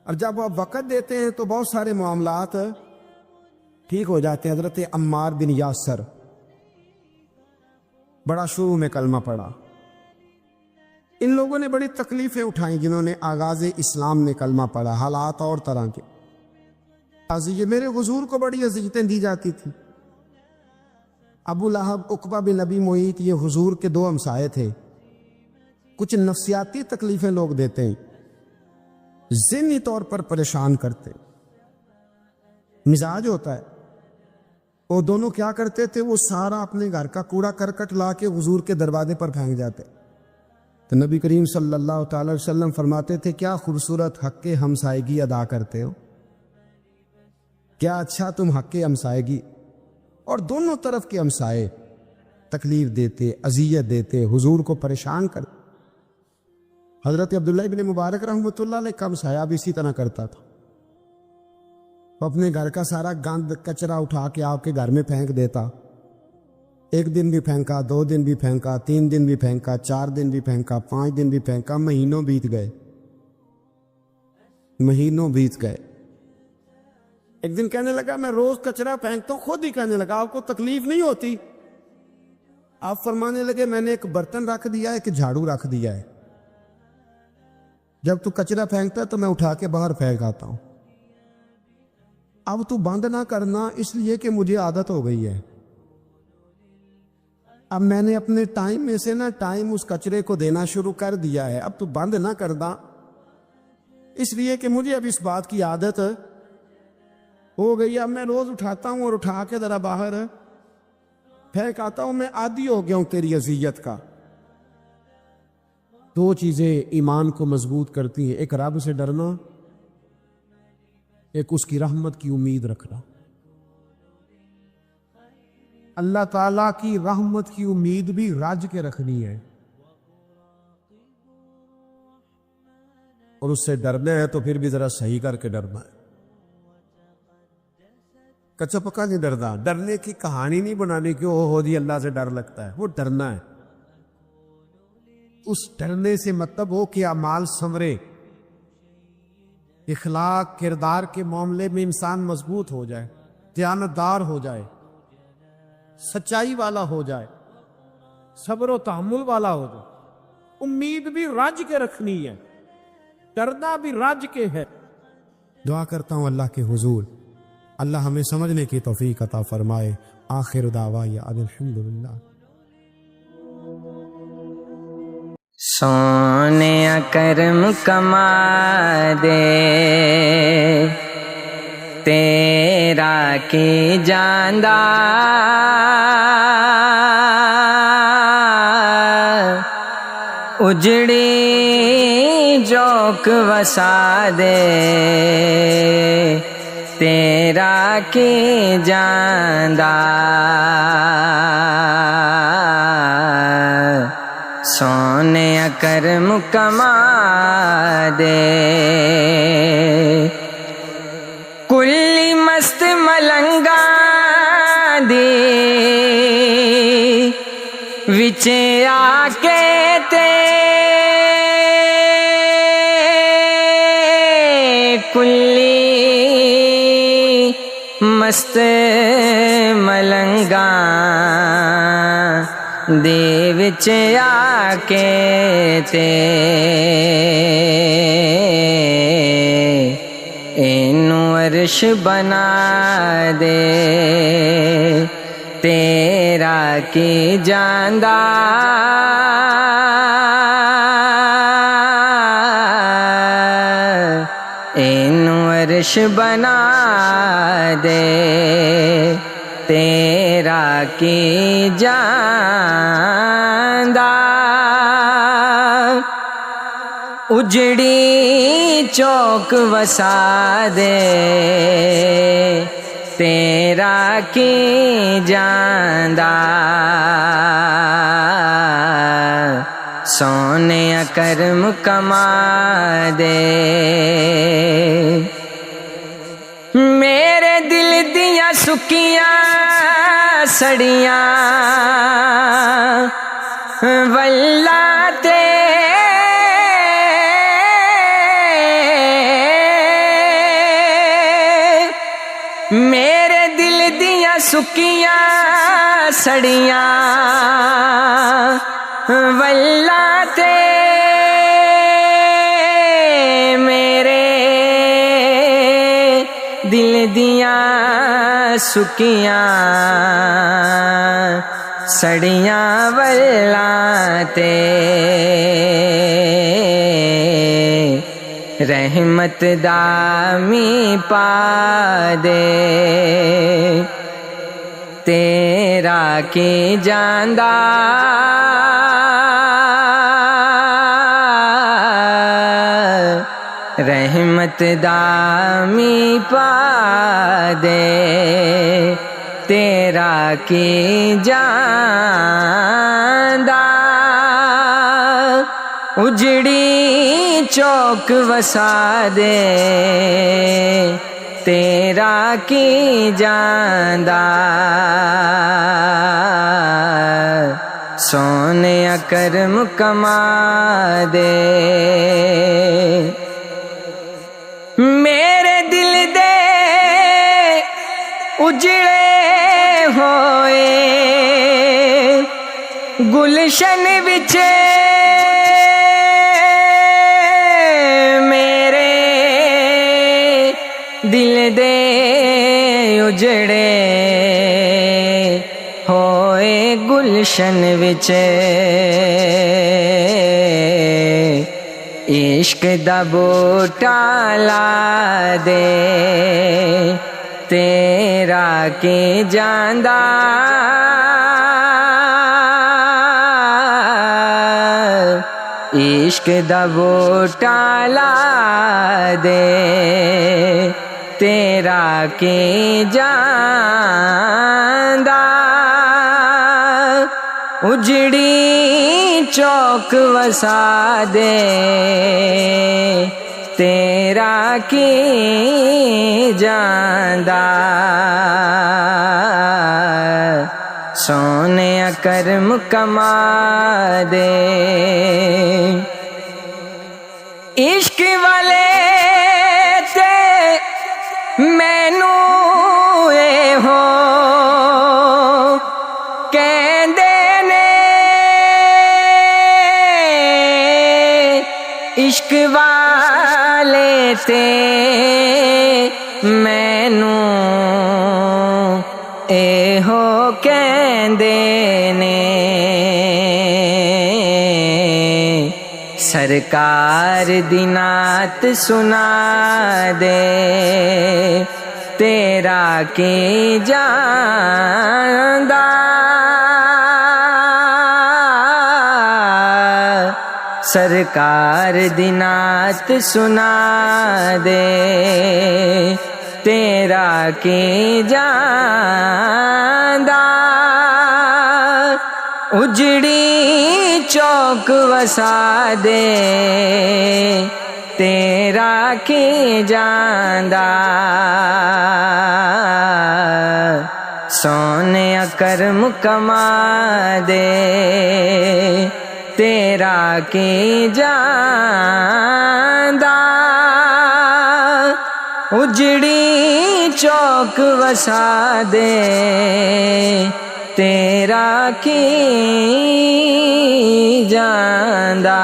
اور جب آپ وقت دیتے ہیں تو بہت سارے معاملات ٹھیک ہو جاتے ہیں۔ حضرت عمار بن یاسر بڑا شروع میں کلمہ پڑھا، ان لوگوں نے بڑی تکلیفیں اٹھائیں جنہوں نے آغاز اسلام میں کلمہ پڑھا، حالات اور طرح کے، یہ میرے حضور کو بڑی اذیتیں دی جاتی تھی۔ ابو لہب، عقبہ بن ابی معیط، یہ حضور کے 2 ہمسائے تھے، کچھ نفسیاتی تکلیفیں لوگ دیتے ہیں، ذہنی طور پر پریشان کرتے، مزاج ہوتا ہے۔ وہ دونوں کیا کرتے تھے، وہ سارا اپنے گھر کا کوڑا کرکٹ لا کے حضور کے دروازے پر پھینک جاتے، تو نبی کریم صلی اللہ تعالی علیہ وسلم فرماتے تھے کیا خوبصورت حق ہمسائیگی ادا کرتے ہو، کیا اچھا تم حق ہمسائیگی۔ اور دونوں طرف کے ہمسائے تکلیف دیتے، اذیت دیتے، حضور کو پریشان کرتے۔ حضرت عبداللہ ابن مبارک رحمۃ اللہ علیہ کا ہمسایہ بھی اسی طرح کرتا تھا، وہ اپنے گھر کا سارا گند کچرا اٹھا کے آپ کے گھر میں پھینک دیتا، 1 دن بھی پھینکا، 2 دن بھی پھینکا، 3 دن بھی پھینکا، 4 دن بھی پھینکا، 5 دن بھی پھینکا، مہینوں بیت گئے۔ ایک دن کہنے لگا میں روز کچرا پھینکتا ہوں، خود ہی کہنے لگا آپ کو تکلیف نہیں ہوتی؟ آپ فرمانے لگے میں نے ایک برتن رکھ دیا ہے، ایک جھاڑو رکھ دیا ہے، جب تو کچرا پھینکتا ہے تو میں اٹھا کے باہر پھینک آتا ہوں، اب تو بند نہ کرنا، اس لیے کہ مجھے عادت ہو گئی ہے، اب میں نے اپنے ٹائم میں سے نا ٹائم اس کچرے کو دینا شروع کر دیا ہے، اب تو بند نہ کرنا، اس لیے کہ مجھے اب اس بات کی عادت ہو گئی، اب میں روز اٹھاتا ہوں اور اٹھا کے ذرا باہر پھینک آتا ہوں، میں عادی ہو گیا ہوں تیری اذیت کا۔ 2 چیزیں ایمان کو مضبوط کرتی ہیں، ایک رب سے ڈرنا، ایک اس کی رحمت کی امید رکھنا۔ اللہ تعالیٰ کی رحمت کی امید بھی رج کے رکھنی ہے، اور اس سے ڈرنا ہے تو پھر بھی ذرا صحیح کر کے ڈرنا ہے۔ کچا پکا نہیں ڈرتا. ڈرنے کی کہانی نہیں بنانے کی ہو جی اللہ سے ڈر لگتا ہے، وہ ڈرنا ہے. اس ڈرنے سے مطلب ہو کہ اعمال سنورے، اخلاق کردار کے معاملے میں انسان مضبوط ہو جائے، دیانتدار ہو جائے، سچائی والا ہو جائے، صبر و تحمل والا ہو جائے. امید بھی رج کے رکھنی ہے، ڈرنا بھی رج کے ہے. دعا کرتا ہوں اللہ کے حضور اللہ ہمیں سمجھنے کی توفیق عطا فرمائے. آخر دعوانا ان الحمدللہ. سونے کرم کما دے تیرا کی جاندہ، اجڑی جوک وسا دے تیرا کی جاندہ. سونے کرم کما دے کلی مست ملنگا دی وچ آ کے تے کلی مست ملنگا دے وچ آ کے تے اینو عرش بنا دے تیرا کی جاندہ. اینو عرش بنا دے تیرا کی جاندہ. اجڑی چوک وسا دے تیرا کی جاندہ. سونے کرم کما دے میرے دل دیاں سکیاں سڑیاں واللہ تے میرے دل دیاں سکیاں سڑیاں واللہ تے میرے دل دیاں سکیاں سڑیاں واللہ تے رحمت دامی پا دے تیرا کی جاندہ. رحمت دامی پا دے تیرا کی جاندہ. اجڑی چوک وسا دے تیرا کی جاندہ. سونے کرم کما دے میرے دل دے اجڑے ہوئے گلشن وچ میرے دل دے اجڑے ہوئے گلشن وچ عشق دا بوٹا لا دے تیرا کی جاندہ. عشق دا بوٹا لا دے تیرا کی جاندہ. اجڑی چوک وسا دے تیرا کی جاندہ. سونے کرم کما دے عشق والے تے مینو اے ہو کہندے نے عشق والے تے مینو اے ہو کہندے نے سرکار دی نعت سنا دے تیرا کی جاندا سرکار دی نعت سنا دے تیرا کی جاندا اجڑی چوک وسا دے تیرا کی جاندا سونے کرم کما دے تیرا کی جاندا اجڑی چوک وسا دے تیرا کی جاندا